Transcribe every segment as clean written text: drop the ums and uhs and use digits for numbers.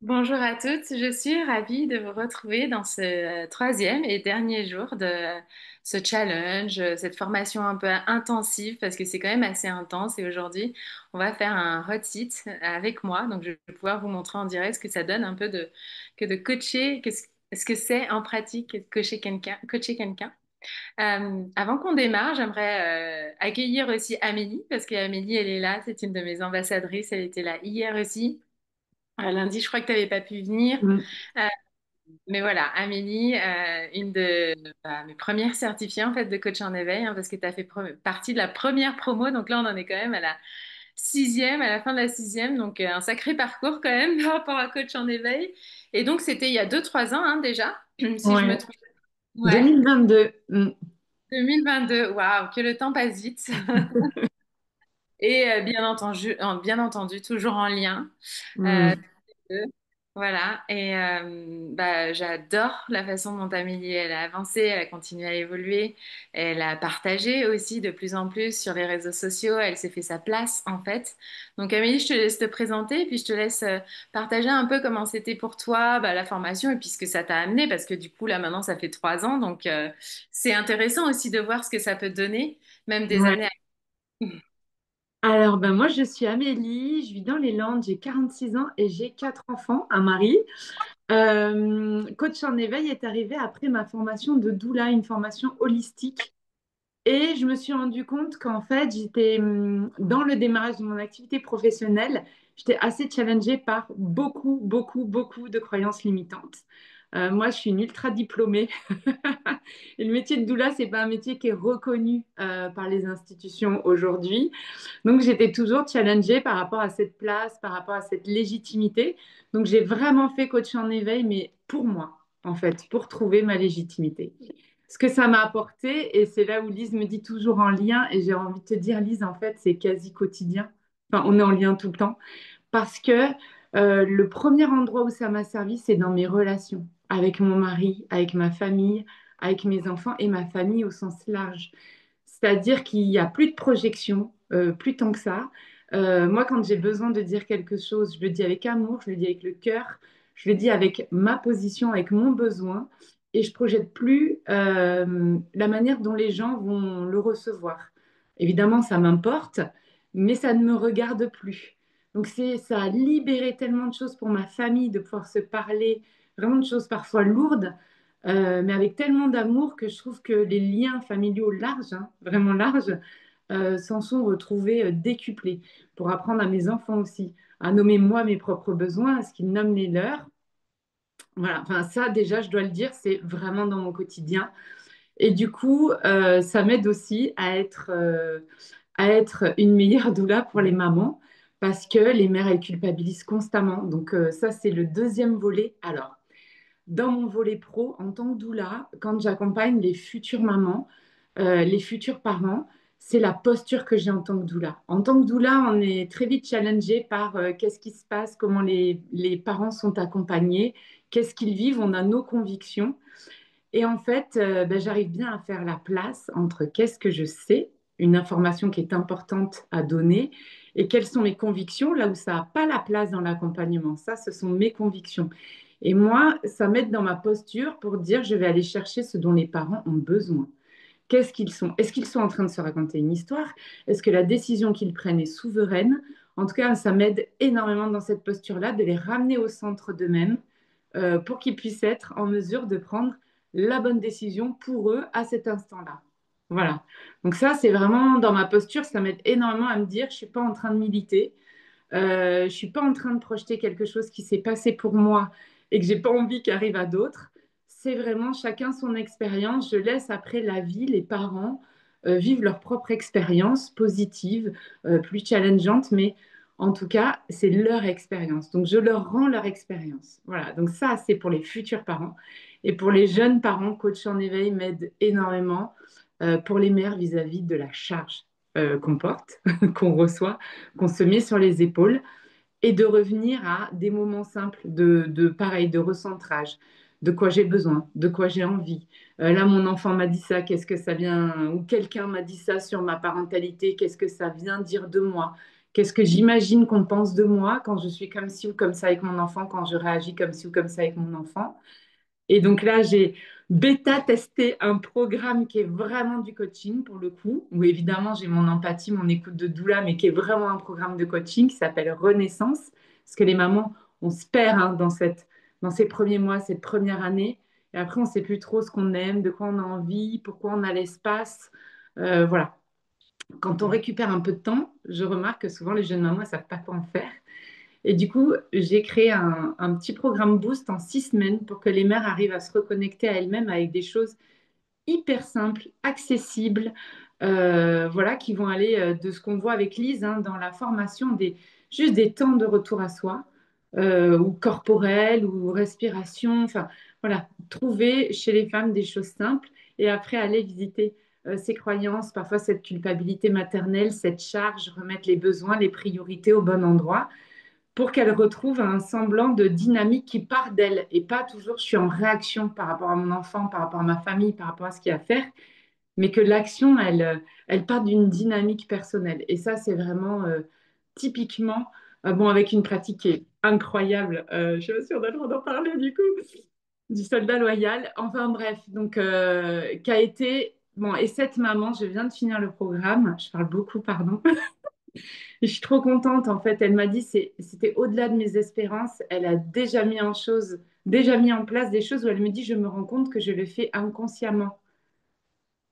Bonjour à toutes, je suis ravie de vous retrouver dans ce troisième et dernier jour de ce challenge, cette formation un peu intensive parce que c'est quand même assez intense et aujourd'hui on va faire un hot seat avec moi, donc je vais pouvoir vous montrer en direct ce que ça donne un peu que de coacher, ce que c'est en pratique de coacher quelqu'un, coacher quelqu'un. Avant qu'on démarre, j'aimerais accueillir aussi Amélie parce qu'Amélie elle est là, c'est une de mes ambassadrices, elle était là hier aussi. Lundi, je crois que tu n'avais pas pu venir. Mm. Euh, mais voilà, Amélie, une de mes premières certifiées en fait de coach en éveil, hein, parce que tu as fait partie de la première promo. Donc là, on en est quand même à la sixième, à la fin de la sixième. Donc un sacré parcours quand même par rapport à coach en éveil. Et donc, c'était il y a 2, 3 ans hein, déjà, si je me Ouais. trompe. Ouais, 2022. 2022. Waouh, que le temps passe vite. Et bien entendu, toujours en lien. Euh, Mm. Voilà, et j'adore la façon dont Amélie elle a avancé, elle a continué à évoluer, elle a partagé aussi de plus en plus sur les réseaux sociaux, elle s'est fait sa place en fait. Donc Amélie, je te laisse te présenter, puis je te laisse partager un peu comment c'était pour toi la formation et puis ce que ça t'a amené, parce que du coup là maintenant ça fait 3 ans, donc c'est intéressant aussi de voir ce que ça peut donner, même des Ouais. années. Alors, ben moi, je suis Amélie, je vis dans les Landes, j'ai 46 ans et j'ai quatre enfants, un mari. Coach en éveil est arrivé après ma formation de doula, une formation holistique. Et je me suis rendu compte qu'en fait, j'étais dans le démarrage de mon activité professionnelle, j'étais assez challengée par beaucoup, beaucoup, beaucoup de croyances limitantes. Moi, je suis une ultra diplômée. Et le métier de doula, c'est pas un métier qui est reconnu par les institutions aujourd'hui. Donc, j'étais toujours challengée par rapport à cette place, par rapport à cette légitimité. Donc, j'ai vraiment fait coach en éveil, mais pour moi, en fait, pour trouver ma légitimité. Ce que ça m'a apporté, et c'est là où Lise me dit toujours en lien, et j'ai envie de te dire, Lise, en fait, c'est quasi quotidien. Enfin, on est en lien tout le temps. Parce que le premier endroit où ça m'a servi, c'est dans mes relations avec mon mari, avec ma famille, avec mes enfants et ma famille au sens large. C'est-à-dire qu'il n'y a plus de projection, plus tant que ça. Moi, quand j'ai besoin de dire quelque chose, je le dis avec amour, je le dis avec le cœur, je le dis avec ma position, avec mon besoin, et je projette plus la manière dont les gens vont le recevoir. Évidemment, ça m'importe, mais ça ne me regarde plus. Donc ça a libéré tellement de choses pour ma famille de pouvoir se parler, vraiment de choses parfois lourdes, mais avec tellement d'amour que je trouve que les liens familiaux larges, hein, vraiment larges, s'en sont retrouvés décuplés pour apprendre à mes enfants aussi à nommer moi mes propres besoins, à ce qu'ils nomment les leurs. Voilà, enfin ça déjà, je dois le dire, c'est vraiment dans mon quotidien. Et du coup, ça m'aide aussi à être une meilleure doula pour les mamans parce que les mères, elles culpabilisent constamment. Donc ça, c'est le deuxième volet. Alors, dans mon volet pro, en tant que doula, quand j'accompagne les futures mamans, les futurs parents, c'est la posture que j'ai en tant que doula. En tant que doula, on est très vite challengé par qu'est-ce qui se passe, comment les parents sont accompagnés, qu'est-ce qu'ils vivent, on a nos convictions. Et en fait, j'arrive bien à faire la place entre qu'est-ce que je sais, une information qui est importante à donner, et quelles sont mes convictions, là où ça n'a pas la place dans l'accompagnement. Ça, ce sont mes convictions. Et moi, ça m'aide dans ma posture pour dire, je vais aller chercher ce dont les parents ont besoin. Qu'est-ce qu'ils sont? Est-ce qu'ils sont en train de se raconter une histoire? Est-ce que la décision qu'ils prennent est souveraine? En tout cas, ça m'aide énormément dans cette posture-là de les ramener au centre d'eux-mêmes pour qu'ils puissent être en mesure de prendre la bonne décision pour eux à cet instant-là. Voilà. Donc ça, c'est vraiment dans ma posture, ça m'aide énormément à me dire, je ne suis pas en train de militer, je ne suis pas en train de projeter quelque chose qui s'est passé pour moi et que j'ai pas envie qu'il arrive à d'autres. C'est vraiment chacun son expérience. Je laisse après la vie, les parents vivre leur propre expérience positive, plus challengeante, mais en tout cas, c'est leur expérience. Donc, je leur rends leur expérience. Voilà. Donc, ça, c'est pour les futurs parents. Et pour les jeunes parents, coach en éveil m'aide énormément pour les mères vis-à-vis de la charge qu'on porte, qu'on reçoit, qu'on se met sur les épaules et de revenir à des moments simples pareil, de recentrage, de quoi j'ai besoin, de quoi j'ai envie. Là, mon enfant m'a dit ça, qu'est-ce que ça vient, ou quelqu'un m'a dit ça sur ma parentalité, qu'est-ce que ça vient dire de moi, Qu'est-ce que j'imagine qu'on pense de moi quand je suis comme ci ou comme ça avec mon enfant, quand je réagis comme ci ou comme ça avec mon enfant. Et donc là, j'ai bêta testé un programme qui est vraiment du coaching pour le coup, où évidemment j'ai mon empathie, mon écoute de doula, mais qui est vraiment un programme de coaching qui s'appelle Renaissance, parce que les mamans, on se perd hein, dans ces premiers mois, cette première année, et après on ne sait plus trop ce qu'on aime, de quoi on a envie, pourquoi on a l'espace. Voilà. Quand on récupère un peu de temps, je remarque que souvent les jeunes mamans ne savent pas quoi en faire. Et du coup, j'ai créé un petit programme Boost en 6 semaines pour que les mères arrivent à se reconnecter à elles-mêmes avec des choses hyper simples, accessibles, voilà, qui vont aller de ce qu'on voit avec Lise hein, dans la formation, juste des temps de retour à soi, ou corporel, ou respiration, enfin voilà, trouver chez les femmes des choses simples et après aller visiter ces croyances, parfois cette culpabilité maternelle, cette charge, remettre les besoins, les priorités au bon endroit pour qu'elle retrouve un semblant de dynamique qui part d'elle et pas toujours je suis en réaction par rapport à mon enfant, par rapport à ma famille, par rapport à ce qu'il y a à faire, mais que l'action, elle part d'une dynamique personnelle. Et ça, c'est vraiment typiquement, bon, avec une pratique qui est incroyable, je ne sais pas si on a le droit d'en parler du coup, du soldat loyal. Enfin bref, donc, qui a été... Bon, et cette maman, je viens de finir le programme, je parle beaucoup, pardon. Je suis trop contente, en fait. Elle m'a dit c'était au-delà de mes espérances. Elle a déjà mis en place des choses où elle me dit, je me rends compte que je le fais inconsciemment.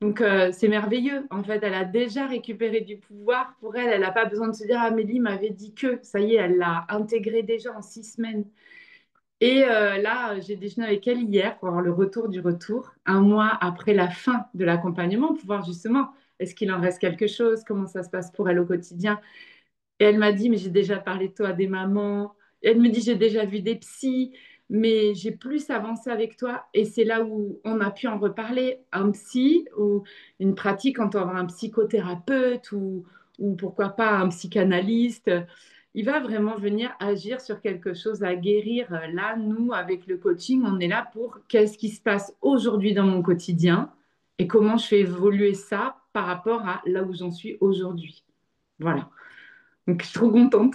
Donc, c'est merveilleux. En fait, elle a déjà récupéré du pouvoir pour elle. Elle n'a pas besoin de se dire, Amélie m'avait dit que. Ça y est, elle l'a intégré déjà en 6 semaines. Et là, j'ai déjeuné avec elle hier pour avoir le retour du retour, un mois après la fin de l'accompagnement, pour voir justement, est-ce qu'il en reste quelque chose, comment ça se passe pour elle au quotidien. Et elle m'a dit, mais j'ai déjà parlé de toi à des mamans. Et elle me dit, j'ai déjà vu des psys, mais j'ai plus avancé avec toi. Et c'est là où on a pu en reparler. Un psy ou une pratique quand on va voir un psychothérapeute ou pourquoi pas un psychanalyste. Il va vraiment venir agir sur quelque chose à guérir. Là, nous, avec le coaching, on est là pour qu'est-ce qui se passe aujourd'hui dans mon quotidien et comment je fais évoluer ça par rapport à là où j'en suis aujourd'hui. Voilà. Donc, je suis trop contente.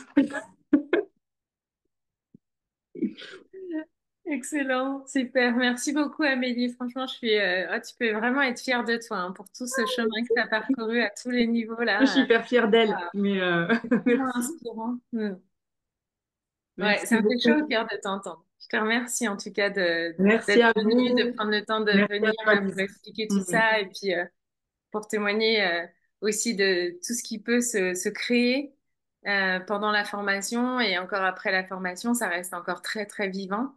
Excellent, super. Merci beaucoup, Amélie. Franchement, tu peux vraiment être fière de toi hein, pour tout ce chemin que tu as parcouru à tous les niveaux Je suis là. hyper fière d'elle, Ah, mais vraiment merci. inspirant. Mm. Ouais, ça Merci me fait chaud au beaucoup. cœur de t'entendre. Je te remercie en tout cas Merci d'être à venue, de vous. prendre le temps de Merci à venir toi, pour Lise. expliquer tout Mm. ça et puis pour témoigner aussi de tout ce qui peut se créer pendant la formation et encore après la formation, ça reste encore très très vivant.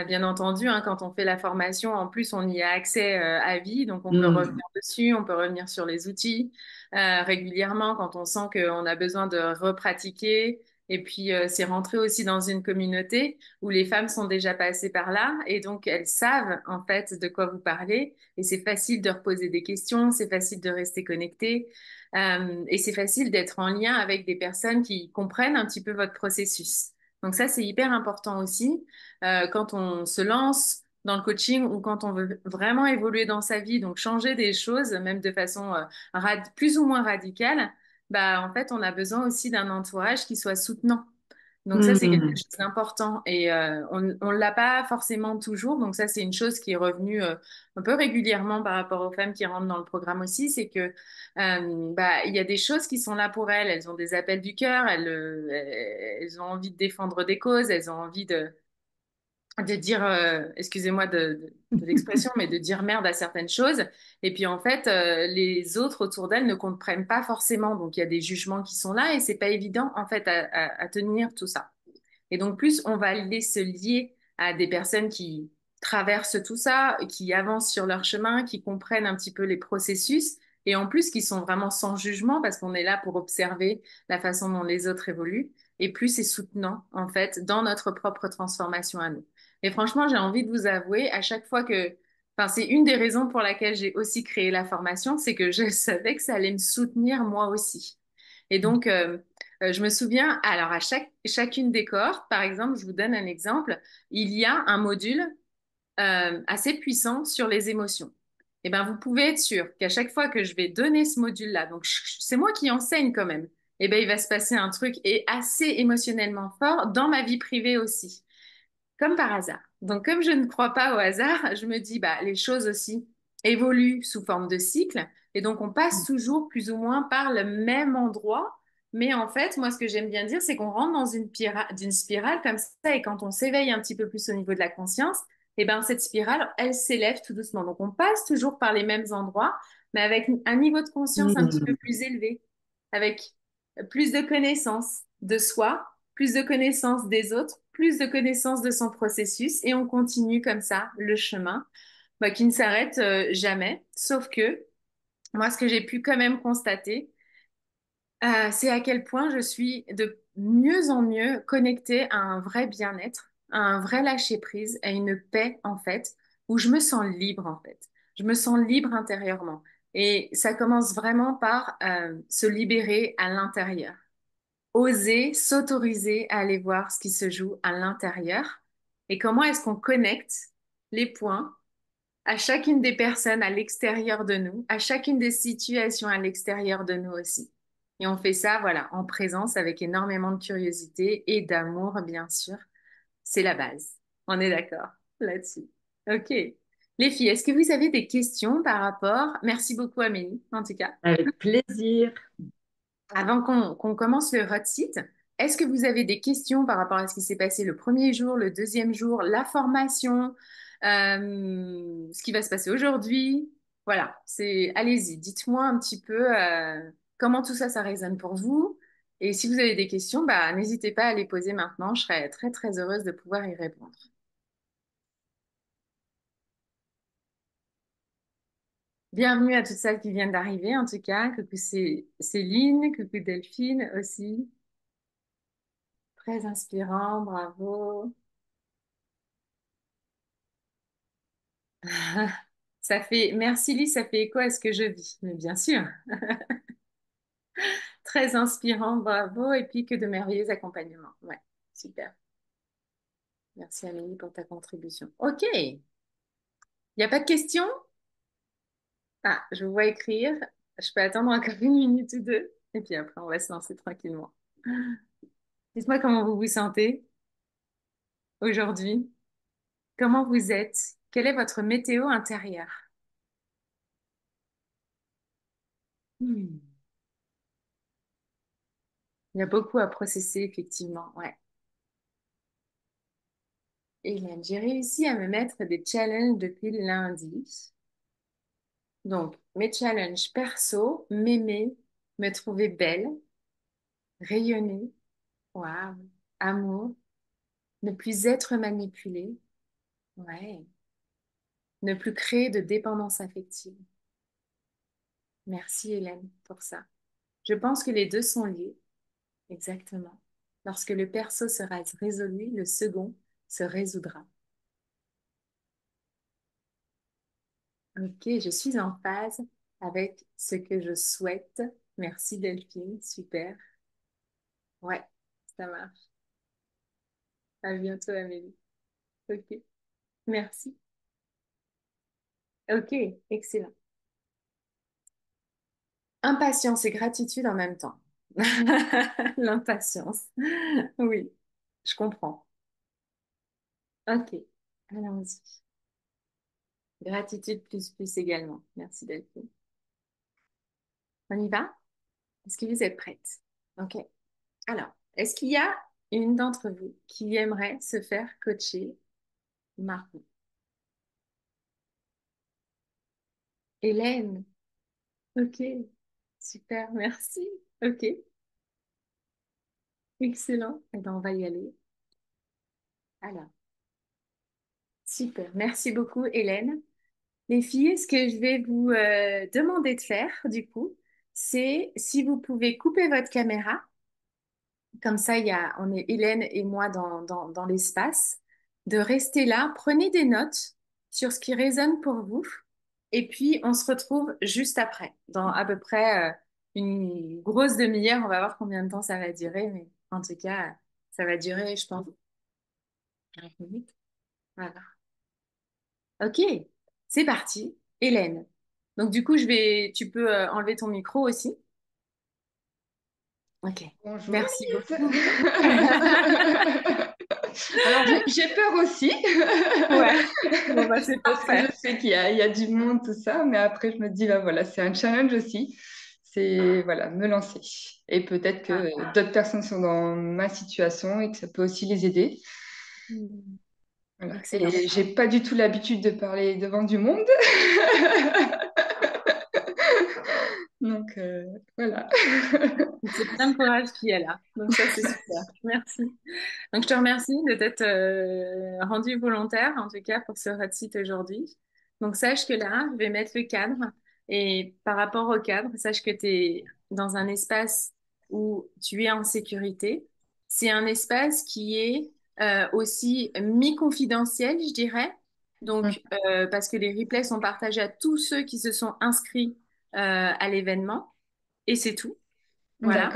Bien entendu, hein, quand on fait la formation, en plus on y a accès à vie, donc on peut Mm. revenir dessus, on peut revenir sur les outils régulièrement quand on sent qu'on a besoin de repratiquer. Et puis c'est rentrer aussi dans une communauté où les femmes sont déjà passées par là et donc elles savent en fait de quoi vous parlez et c'est facile de reposer des questions, c'est facile de rester connecté et c'est facile d'être en lien avec des personnes qui comprennent un petit peu votre processus. Donc ça, c'est hyper important aussi quand on se lance dans le coaching ou quand on veut vraiment évoluer dans sa vie, donc changer des choses, même de façon plus ou moins radicale, bah en fait, on a besoin aussi d'un entourage qui soit soutenant. Donc ça, c'est quelque Mm. chose d'important et on l'a pas forcément toujours. Donc ça, c'est une chose qui est revenue un peu régulièrement par rapport aux femmes qui rentrent dans le programme aussi, c'est que bah il y a des choses qui sont là pour elles. Elles ont des appels du cœur, elles ont envie de défendre des causes, elles ont envie de dire, excusez-moi de l'expression, mais de dire merde à certaines choses. Et puis en fait, les autres autour d'elles ne comprennent pas forcément. Donc il y a des jugements qui sont là et c'est pas évident en fait à tenir tout ça. Et donc, plus on va aller se lier à des personnes qui traversent tout ça, qui avancent sur leur chemin, qui comprennent un petit peu les processus, et en plus qui sont vraiment sans jugement, parce qu'on est là pour observer la façon dont les autres évoluent, et plus c'est soutenant, en fait, dans notre propre transformation à nous. Et franchement, j'ai envie de vous avouer, à chaque fois que, enfin, c'est une des raisons pour laquelle j'ai aussi créé la formation, c'est que je savais que ça allait me soutenir moi aussi. Et donc, je me souviens, alors à chacune des cohortes, par exemple, je vous donne un exemple, il y a un module assez puissant sur les émotions. Eh ben, vous pouvez être sûr qu'à chaque fois que je vais donner ce module-là, donc c'est moi qui enseigne quand même, eh ben, il va se passer un truc et assez émotionnellement fort dans ma vie privée aussi. Comme par hasard. Donc, comme je ne crois pas au hasard, je me dis, bah, les choses aussi évoluent sous forme de cycle. Et donc, on passe toujours plus ou moins par le même endroit. Mais en fait, moi, ce que j'aime bien dire, c'est qu'on rentre dans d'une spirale comme ça. Et quand on s'éveille un petit peu plus au niveau de la conscience, et ben, cette spirale, elle s'élève tout doucement. Donc, on passe toujours par les mêmes endroits, mais avec un niveau de conscience un petit peu Hmm. plus élevé, avec plus de connaissances de soi, plus de connaissances des autres, plus de connaissances de son processus, et on continue comme ça le chemin bah, qui ne s'arrête jamais. Sauf que moi, ce que j'ai pu quand même constater, c'est à quel point je suis de mieux en mieux connectée à un vrai bien-être, à un vrai lâcher-prise, à une paix en fait, où je me sens libre en fait. Je me sens libre intérieurement. Et ça commence vraiment par se libérer à l'intérieur, oser s'autoriser à aller voir ce qui se joue à l'intérieur et comment est-ce qu'on connecte les points à chacune des personnes à l'extérieur de nous, à chacune des situations à l'extérieur de nous aussi. Et on fait ça, voilà, en présence avec énormément de curiosité et d'amour, bien sûr. C'est la base. On est d'accord là-dessus. OK. Les filles, est-ce que vous avez des questions par rapport... Merci beaucoup, Amélie, en tout cas. Avec plaisir. Avant qu'on commence le hot seat, est-ce que vous avez des questions par rapport à ce qui s'est passé le premier jour, le deuxième jour, la formation, ce qui va se passer aujourd'hui? Voilà, allez-y, dites-moi un petit peu comment tout ça, ça résonne pour vous. Et si vous avez des questions, bah, n'hésitez pas à les poser maintenant. Je serais très, très heureuse de pouvoir y répondre. Bienvenue à toutes celles qui viennent d'arriver, en tout cas. Coucou Céline, coucou Delphine aussi. Très inspirant, bravo. Merci Lise, ça fait écho à ce que je vis, mais bien sûr. Très inspirant, bravo, et puis que de merveilleux accompagnements. Ouais, super. Merci Amélie pour ta contribution. Ok, il n'y a pas de questions? Ah, je vous vois écrire. Je peux attendre encore une minute ou deux, et puis après, on va se lancer tranquillement. Dites-moi comment vous vous sentez aujourd'hui. Comment vous êtes? Quelle est votre météo intérieure? Hmm. Il y a beaucoup à processer, effectivement. Ouais. Hélène, j'ai réussi à me mettre des challenges depuis lundi. Donc, mes challenges perso, m'aimer, me trouver belle, rayonner, waouh, amour, ne plus être manipulée, ouais, ne plus créer de dépendance affective. Merci Hélène pour ça. Je pense que les deux sont liés, exactement. Lorsque le perso sera résolu, le second se résoudra. Ok, je suis en phase avec ce que je souhaite. Merci Delphine, super. Ouais, ça marche. À bientôt Amélie. Ok, merci. Ok, excellent. Impatience et gratitude en même temps. L'impatience. Oui, je comprends. Ok, allons-y. Gratitude plus plus également. Merci Delphine. On y va? Est-ce que vous êtes prête? Ok. Alors, est-ce qu'il y a une d'entre vous qui aimerait se faire coacher maintenant? Hélène. Ok, super, merci. Ok, excellent. Eh ben, on va y aller. Alors, super. Merci beaucoup, Hélène. Les filles, ce que je vais vous demander de faire, du coup, c'est si vous pouvez couper votre caméra, comme ça, on est Hélène et moi dans l'espace, de rester là, prenez des notes sur ce qui résonne pour vous, et puis on se retrouve juste après, dans à peu près une grosse demi-heure, on va voir combien de temps ça va durer, mais en tout cas, ça va durer, je pense, 40 minutes. Voilà. Ok, c'est parti. Hélène. Donc du coup, tu peux enlever ton micro aussi. Ok. Bonjour Merci Lise. beaucoup. Alors j'ai peur aussi Ouais. Bon, bah, c'est parce que je parfait. sais qu'il y a du monde, tout ça, mais après je me dis, bah voilà, c'est un challenge aussi. C'est voilà, me lancer. Et peut-être que Ah. d'autres personnes sont dans ma situation et que ça peut aussi les aider. Hmm. Voilà. Excellent. Et j'ai pas du tout l'habitude de parler devant du monde. Donc voilà. C'est plein de courage qui est là. Donc ça, c'est super. Merci. Donc je te remercie de t'être rendu volontaire, en tout cas pour ce hot site aujourd'hui. Donc sache que là, je vais mettre le cadre. Et par rapport au cadre, sache que tu es dans un espace où tu es en sécurité. C'est un espace qui est aussi mi-confidentiel, je dirais. Donc, parce que les replays sont partagés à tous ceux qui se sont inscrits à l'événement. Et c'est tout. Voilà.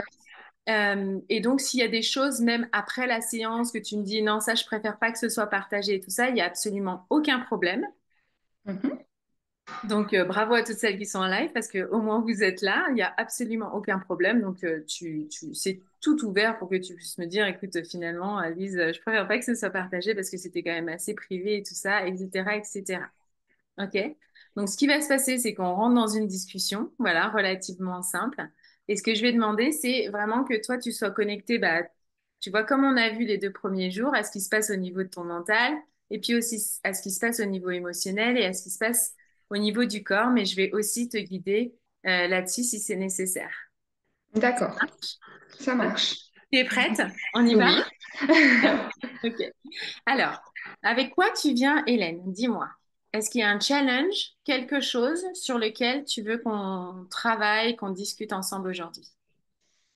D'accord. Et donc, s'il y a des choses, même après la séance, que tu me dis non, ça, je préfère pas que ce soit partagé et tout ça, il y a absolument aucun problème. Mhm. Donc, bravo à toutes celles qui sont en live parce que au moins vous êtes là, il y a absolument aucun problème. Donc, c'est tout ouvert pour que tu puisses me dire, écoute, finalement, Lise, je préfère pas que ce soit partagé parce que c'était quand même assez privé et tout ça, etc., etc. Ok. Donc, ce qui va se passer, c'est qu'on rentre dans une discussion, voilà, relativement simple. Et ce que je vais demander, c'est vraiment que toi, tu sois connecté, bah, tu vois, comme on a vu les 2 premiers jours, à ce qui se passe au niveau de ton mental, et puis aussi à ce qui se passe au niveau émotionnel et à ce qui se passe au niveau du corps. Mais je vais aussi te guider là-dessus si c'est nécessaire. D'accord. Ça Ok. marche. Tu es prête? On y va? Oui. Ok. Alors, avec quoi tu viens, Hélène? Dis-moi. Est-ce qu'il y a un challenge, quelque chose sur lequel tu veux qu'on travaille, qu'on discute ensemble aujourd'hui?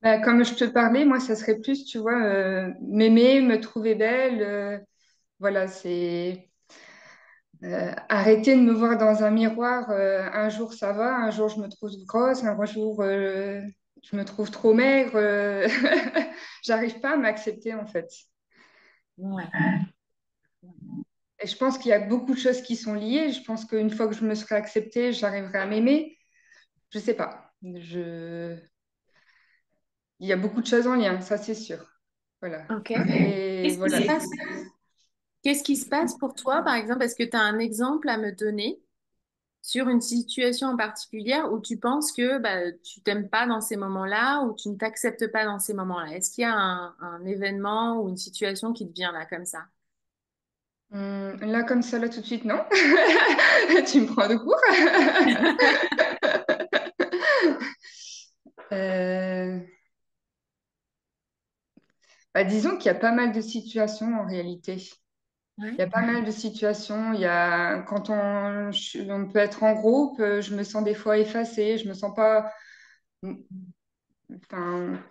Bah, comme je te parlais, moi, ça serait plus, tu vois, m'aimer, me trouver belle. Voilà, c'est arrêter de me voir dans un miroir. Un jour, ça va, un jour, je me trouve grosse, un jour, je me trouve trop maigre. J'arrive pas à m'accepter, en fait. Ouais. Et je pense qu'il y a beaucoup de choses qui sont liées. Je pense qu'une fois que je me serai acceptée, j'arriverai à m'aimer. Je sais pas. Il y a beaucoup de choses en lien, ça, c'est sûr. Voilà. Ok. Et Qu'est-ce qui voilà. se passe? Qu'est-ce qui se passe pour toi, par exemple? Est-ce que tu as un exemple à me donner sur une situation en particulier où tu penses que bah, tu t'aimes pas dans ces moments-là ou tu ne t'acceptes pas dans ces moments-là? Est-ce qu'il y a un événement ou une situation qui te vient là comme ça? Là, comme ça, là, tout de suite, non. Tu me prends de court. Euh, Bah, disons qu'il y a pas mal de situations en réalité. Il Ouais. y a pas mal de situations. Il y a, quand on peut être en groupe, je me sens des fois effacée. Je me sens pas. Enfin,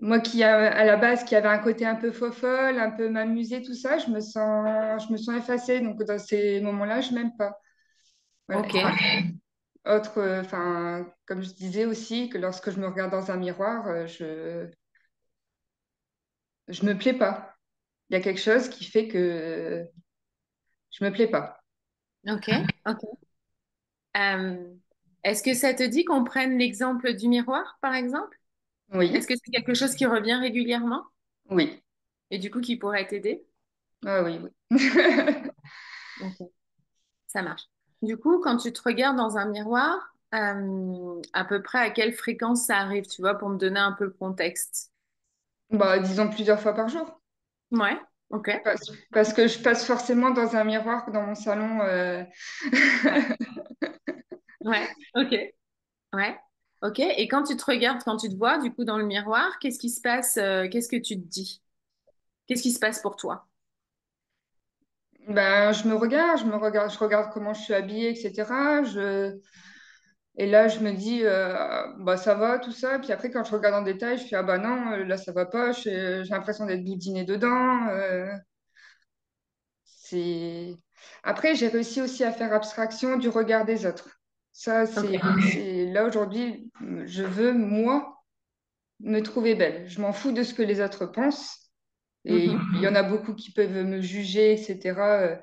moi qui à la base qui avait un côté un peu fofolle, un peu m'amuser, tout ça, je me sens effacée. Donc dans ces moments-là, je m'aime pas. Voilà. Ok. Autre, enfin, comme je disais aussi, que lorsque je me regarde dans un miroir, je me plais pas. Il y a quelque chose qui fait que je me plais pas. Ok. Ok. Euh, est-ce que ça te dit qu'on prenne l'exemple du miroir, par exemple? Est-ce Oui, que c'est quelque chose qui revient régulièrement oui, et du coup qui pourrait t'aider? ah oui, oui. Ok, ça marche. Du coup, quand tu te regardes dans un miroir, à peu près à quelle fréquence ça arrive, tu vois, pour me donner un peu le contexte? Bah, disons plusieurs fois par jour. Ouais, ok. Parce que je passe forcément dans un miroir dans mon salon. Ouais, ouais, ok. Ouais, ok. Et quand tu te regardes, quand tu te vois, du coup, dans le miroir, qu'est-ce qui se passe, qu'est-ce que tu te dis? Qu'est-ce qui se passe pour toi? Ben, je regarde comment je suis habillée, etc. Et là, je me dis, bah, ça va, tout ça. Puis après, quand je regarde en détail, je fais, ah bah non, là, ça va pas. J'ai l'impression d'être boudinée dedans. C'est... Après, j'ai réussi aussi à faire abstraction du regard des autres. Ça, Ok. là aujourd'hui, je veux, moi, me trouver belle. Je m'en fous de ce que les autres pensent. Et Mhm. il y en a beaucoup qui peuvent me juger, etc.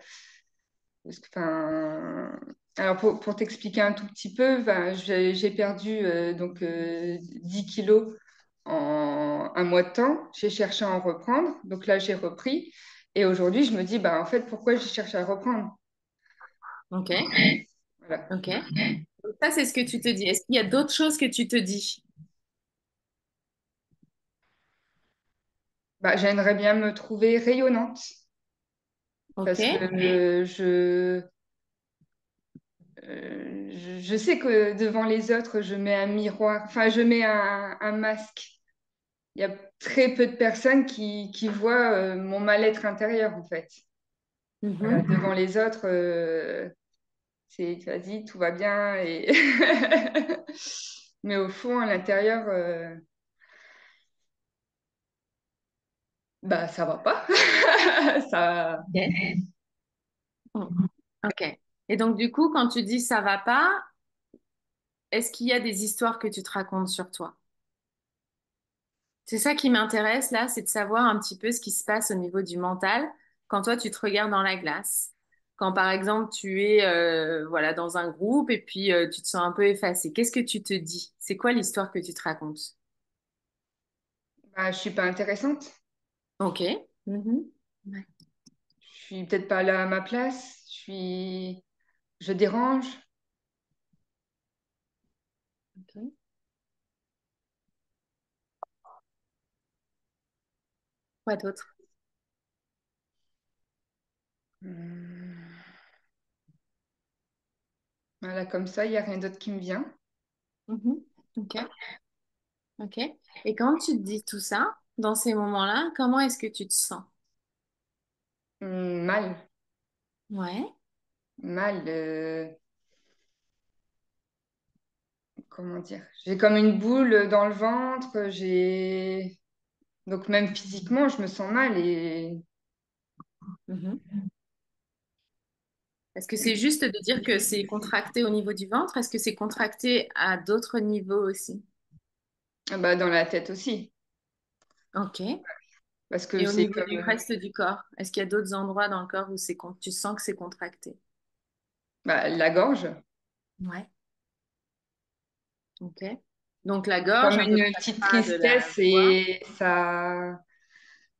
Parce que, enfin, Alors, pour t'expliquer un tout petit peu, ben, j'ai perdu 10 kilos en un mois de temps. J'ai cherché à en reprendre. Donc là, j'ai repris. Et aujourd'hui, je me dis, bah, en fait, pourquoi j'ai cherché à reprendre? Ok, Voilà. ok. Donc ça, c'est ce que tu te dis. Est-ce qu'il y a d'autres choses que tu te dis? Bah, j'aimerais bien me trouver rayonnante Ok. parce que je sais que devant les autres, je mets un miroir, enfin, je mets un masque. Il y a très peu de personnes qui voient mon mal-être intérieur, en fait. Voilà, Mhm. devant les autres, c'est vas-y, tout va bien. Mais au fond, à l'intérieur, bah, ça va pas. Ça... Ok. Mm. Ok. Et donc, du coup, quand tu dis ça va pas, est-ce qu'il y a des histoires que tu te racontes sur toi? C'est ça qui m'intéresse là, c'est de savoir un petit peu ce qui se passe au niveau du mental quand toi tu te regardes dans la glace. Quand par exemple tu es voilà dans un groupe et puis tu te sens un peu effacé. Qu'est-ce que tu te dis? C'est quoi l'histoire que tu te racontes? Bah, je suis pas intéressante. Ok. Mhm. Ouais. Je suis peut-être pas là à ma place. Je dérange. Ok. Quoi d'autre? Hum, Voilà, comme ça, il n'y a rien d'autre qui me vient. Mhm. Ok. Ok. Et quand tu te dis tout ça, dans ces moments-là, comment est-ce que tu te sens? Mal, Ouais. mal. Comment dire? J'ai comme une boule dans le ventre. Donc même physiquement, je me sens mal et Mhm. Est-ce que c'est juste de dire que c'est contracté au niveau du ventre? Est-ce que c'est contracté à d'autres niveaux aussi? ah bah, dans la tête aussi. Ok. Parce que Et au c'est niveau comme du reste du corps, est-ce qu'il y a d'autres endroits dans le corps où tu sens que c'est contracté? bah, la gorge, Ouais. Ok. Donc la gorge, comme un peu une près petite de la tristesse voix. et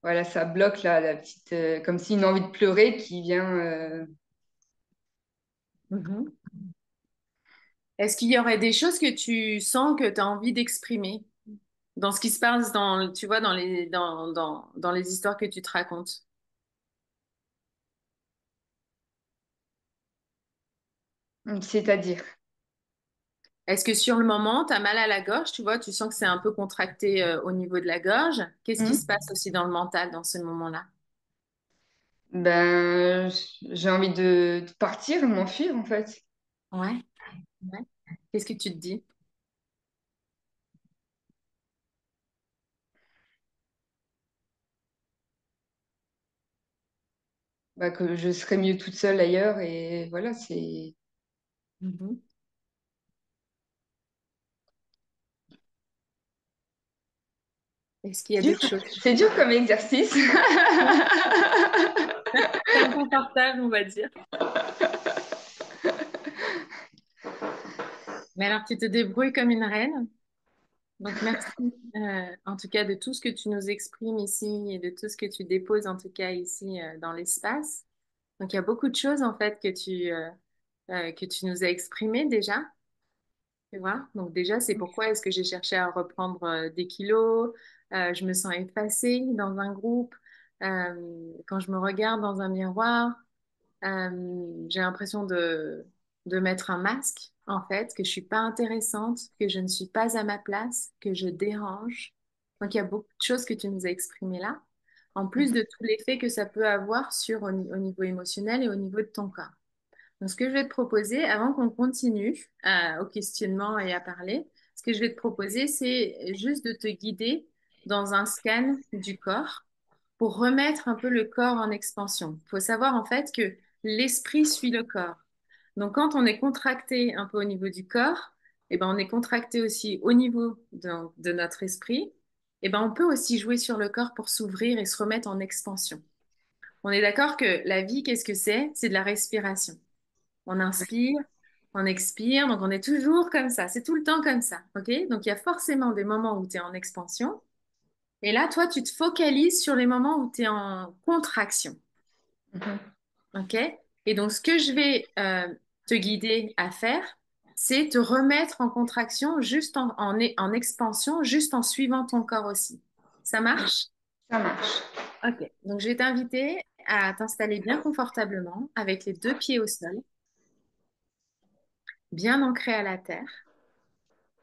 voilà, ça bloque la petite, comme si une envie de pleurer qui vient. Mhm. Est-ce qu'il y aurait des choses que tu sens que tu as envie d'exprimer dans ce qui se passe dans, tu vois, dans les histoires que tu te racontes? C'est-à-dire. Est-ce que sur le moment, tu as mal à la gorge, tu vois, tu sens que c'est un peu contracté au niveau de la gorge? Qu'est-ce qui se Hmm. passe aussi dans le mental dans ce moment-là? Ben, j'ai envie de partir, de m'enfuir en fait. Ouais, ouais. Qu'est-ce que tu te dis? Bah, que je serais mieux toute seule ailleurs et voilà, c'est Mhm. Est-ce qu'il y a dur. d'autres choses? C'est dur comme exercice. C'est inconfortable, on va dire. Mais alors, tu te débrouilles comme une reine. Donc, merci en tout cas de tout ce que tu nous exprimes ici et de tout ce que tu déposes en tout cas ici dans l'espace. Donc, il y a beaucoup de choses en fait que tu nous as exprimées déjà. Tu vois? Donc, déjà, c'est pourquoi est-ce que j'ai cherché à reprendre des kilos. Je me sens effacée dans un groupe. Quand je me regarde dans un miroir, j'ai l'impression de mettre un masque, en fait, que je suis pas intéressante, que je ne suis pas à ma place, que je dérange. Donc, il y a beaucoup de choses que tu nous as exprimées là, en plus de tous les effets que ça peut avoir au niveau émotionnel et au niveau de ton corps. Donc, ce que je vais te proposer, avant qu'on continue au questionnement et à parler, ce que je vais te proposer, c'est juste de te guider dans un scan du corps pour remettre un peu le corps en expansion. Il faut savoir en fait que l'esprit suit le corps. Donc, quand on est contracté un peu au niveau du corps, eh ben, on est contracté aussi au niveau de notre esprit. Eh ben, on peut aussi jouer sur le corps pour s'ouvrir et se remettre en expansion. On est d'accord que la vie, qu'est-ce que c'est? C'est de la respiration. On inspire, On expire, donc on est toujours comme ça. C'est tout le temps comme ça, ok? Donc il y a forcément des moments où tu es en expansion. Et là, toi, tu te focalises sur les moments où tu es en contraction, Mhm. ok? Et donc ce que je vais te guider à faire, c'est te remettre en contraction, juste en expansion, juste en suivant ton corps aussi. Ça marche? Ça marche. Ok. Donc je vais t'inviter à t'installer bien confortablement avec les deux pieds au sol, bien ancrés à la terre,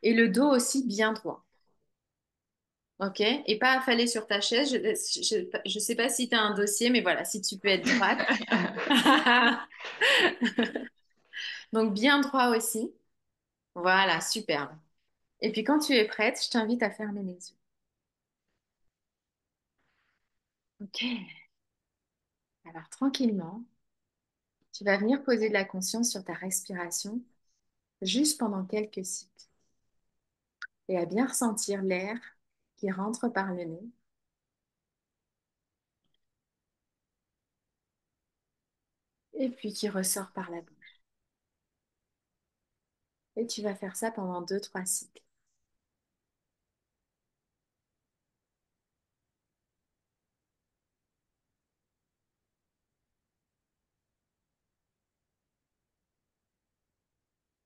et le dos aussi bien droit. Ok, et pas affalé sur ta chaise. Je sais pas si tu as un dossier, mais voilà, si tu peux être droite. Donc bien droit aussi. Voilà, superbe. Et puis quand tu es prête, je t'invite à fermer les yeux. Ok, alors tranquillement, tu vas venir poser de la conscience sur ta respiration juste pendant quelques cycles et à bien ressentir l'air qui rentre par le nez et puis qui ressort par la bouche. Et tu vas faire ça pendant deux, trois cycles.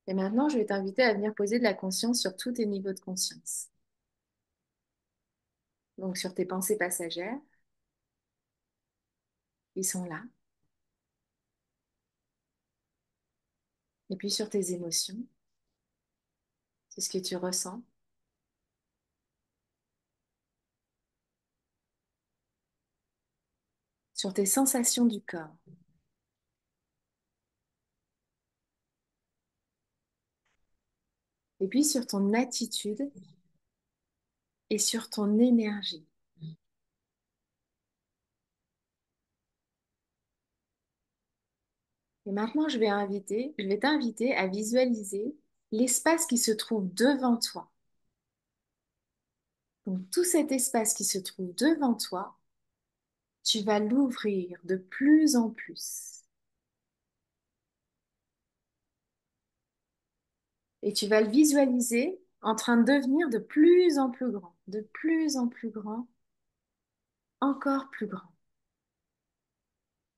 Et maintenant, je vais t'inviter à venir poser de la conscience sur tous tes niveaux de conscience. Donc sur tes pensées passagères, ils sont là. Et puis sur tes émotions, c'est ce que tu ressens. Sur tes sensations du corps. Et puis sur ton attitude et sur ton énergie. Et maintenant, je vais t'inviter à visualiser l'espace qui se trouve devant toi. Donc tout cet espace qui se trouve devant toi, tu vas l'ouvrir de plus en plus. Et tu vas le visualiser en train de devenir de plus en plus grand, de plus en plus grand, encore plus grand.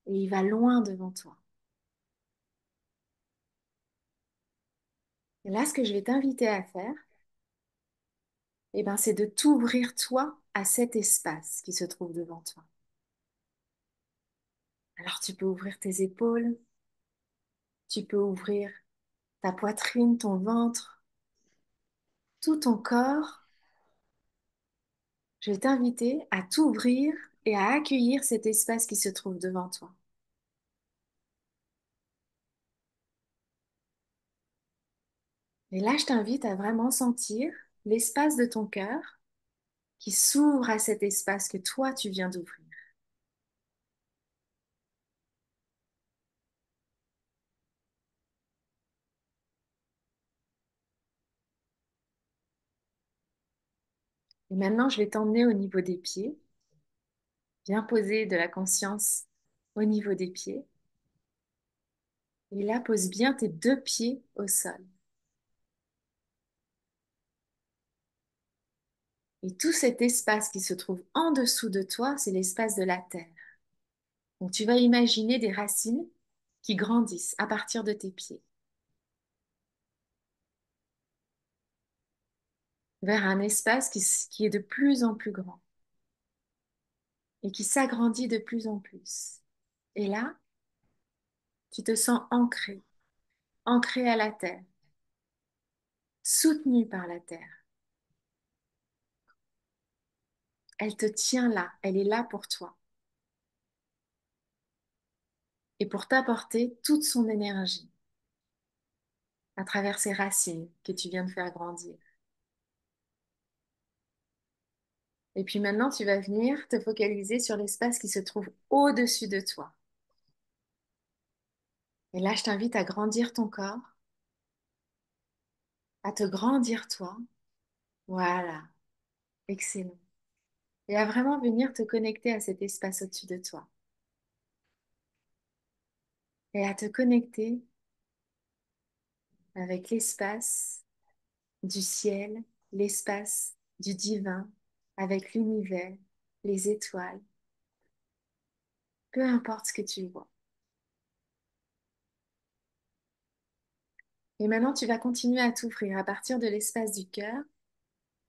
Et il va loin devant toi. Et là, ce que je vais t'inviter à faire, eh ben, c'est de t'ouvrir toi à cet espace qui se trouve devant toi. Alors tu peux ouvrir tes épaules, tu peux ouvrir ta poitrine, ton ventre, tout ton corps. Je vais t'inviter à t'ouvrir et à accueillir cet espace qui se trouve devant toi. Et là, je t'invite à vraiment sentir l'espace de ton cœur qui s'ouvre à cet espace que toi, tu viens d'ouvrir. Et maintenant, je vais t'emmener au niveau des pieds. Viens poser de la conscience au niveau des pieds. Et là, pose bien tes deux pieds au sol. Et tout cet espace qui se trouve en dessous de toi, c'est l'espace de la terre. Donc, tu vas imaginer des racines qui grandissent à partir de tes pieds vers un espace qui est de plus en plus grand et qui s'agrandit de plus en plus. Et là, tu te sens ancré, ancré à la terre, soutenu par la terre. Elle te tient là, elle est là pour toi et pour t'apporter toute son énergie à travers ces racines que tu viens de faire grandir. Et puis maintenant, tu vas venir te focaliser sur l'espace qui se trouve au-dessus de toi. Et là, je t'invite à grandir ton corps, à te grandir toi. Voilà, excellent. Et à vraiment venir te connecter à cet espace au-dessus de toi. Et à te connecter avec l'espace du ciel, l'espace du divin, avec l'univers, les étoiles, peu importe ce que tu vois. Et maintenant, tu vas continuer à t'ouvrir à partir de l'espace du cœur.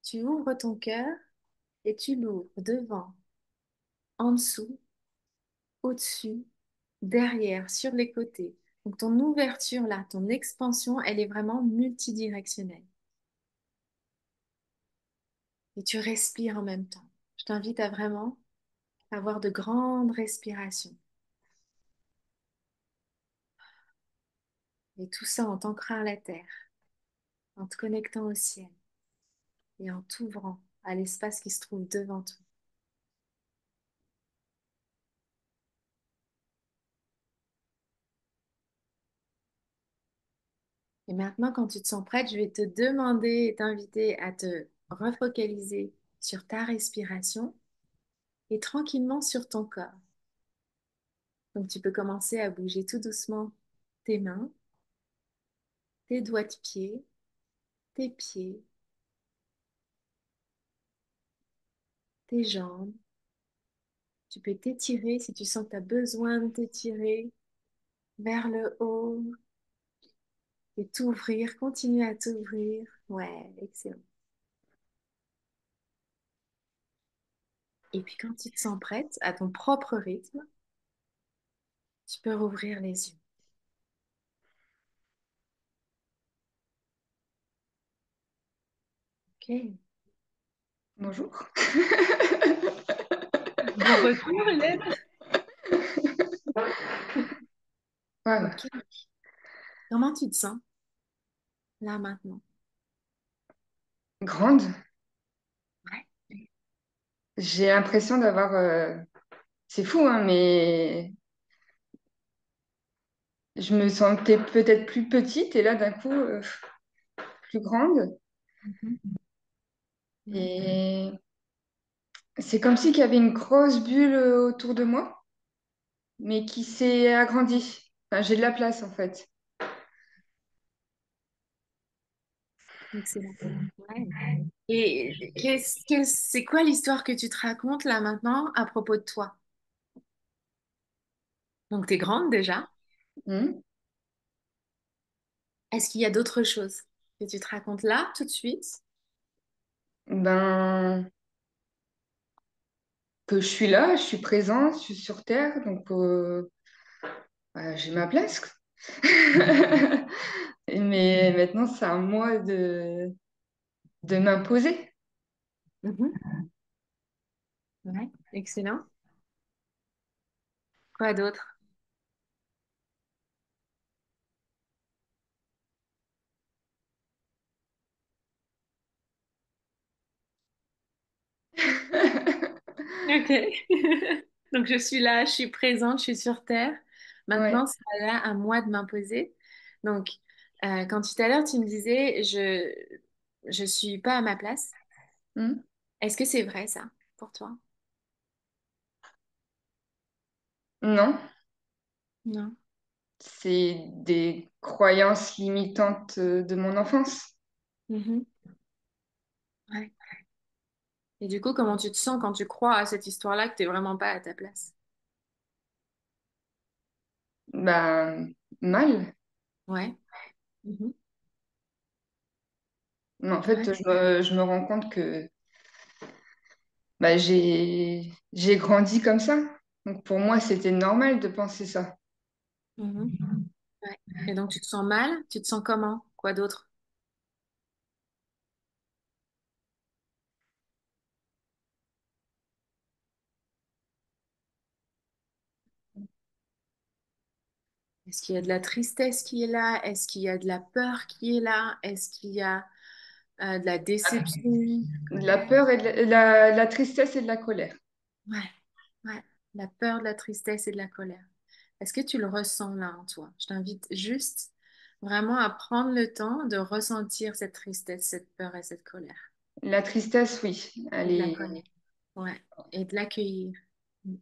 Tu ouvres ton cœur et tu l'ouvres devant, en dessous, au-dessus, derrière, sur les côtés. Donc ton ouverture là, ton expansion, elle est vraiment multidirectionnelle. Et tu respires en même temps. Je t'invite à vraiment avoir de grandes respirations. Et tout ça en t'ancrant à la terre, en te connectant au ciel et en t'ouvrant à l'espace qui se trouve devant toi. Et maintenant, quand tu te sens prête, je vais te demander et t'inviter à te refocaliser sur ta respiration et tranquillement sur ton corps. Donc, tu peux commencer à bouger tout doucement tes mains, tes doigts de pied, tes pieds, tes jambes. Tu peux t'étirer si tu sens que tu as besoin de t'étirer vers le haut et t'ouvrir, continue à t'ouvrir. Ouais, excellent. Et puis quand tu te sens prête, à ton propre rythme, tu peux rouvrir les yeux. Ok. Bonjour. Bon retour, Hélène. Voilà. Ok. Comment tu te sens là maintenant? Grande. Ouais. J'ai l'impression d'avoir... C'est fou, hein, mais je me sentais peut-être plus petite et là, d'un coup, plus grande. Mhm. Ouais. Et c'est comme si qu'il y avait une grosse bulle autour de moi, mais qui s'est agrandie. Enfin, j'ai de la place, en fait. Excellent. Ouais. Et c'est quoi l'histoire que tu te racontes là maintenant à propos de toi? Donc, tu es grande déjà. Hmm. Est-ce qu'il y a d'autres choses que tu te racontes là tout de suite? Ben, que je suis là, je suis présente, je suis sur Terre, donc j'ai ma place. Mais maintenant, c'est à moi de m'imposer. Mhm. Ouais, excellent. Quoi d'autre? Ok. Donc, je suis là, je suis présente, je suis sur Terre. Ouais. Maintenant, c'est là à moi de m'imposer. Donc, quand tout à l'heure, tu me disais, je suis pas à ma place. Hmm. Est-ce que c'est vrai ça pour toi? Non, Non. c'est des croyances limitantes de mon enfance. Mhm. Ouais. Et du coup, comment tu te sens quand tu crois à cette histoire-là que tu n'es vraiment pas à ta place? Ben, mal. Ouais. Mhm. Mais en Ouais. fait, je me rends compte que bah, j'ai grandi comme ça. Donc pour moi, c'était normal de penser ça. Mhm. Ouais. Et donc, tu te sens mal? Tu te sens comment? Quoi d'autre? Est-ce qu'il y a de la tristesse qui est là? Est-ce qu'il y a de la peur qui est là? Est-ce qu'il y a de la déception? De la peur et de la tristesse et de la colère. Ouais, ouais. La peur, de la tristesse et de la colère. Est-ce que tu le ressens là en toi? Je t'invite juste vraiment à prendre le temps de ressentir cette tristesse, cette peur et cette colère. La tristesse, oui, Et de la colère. Ouais. Et de l'accueillir. Mm.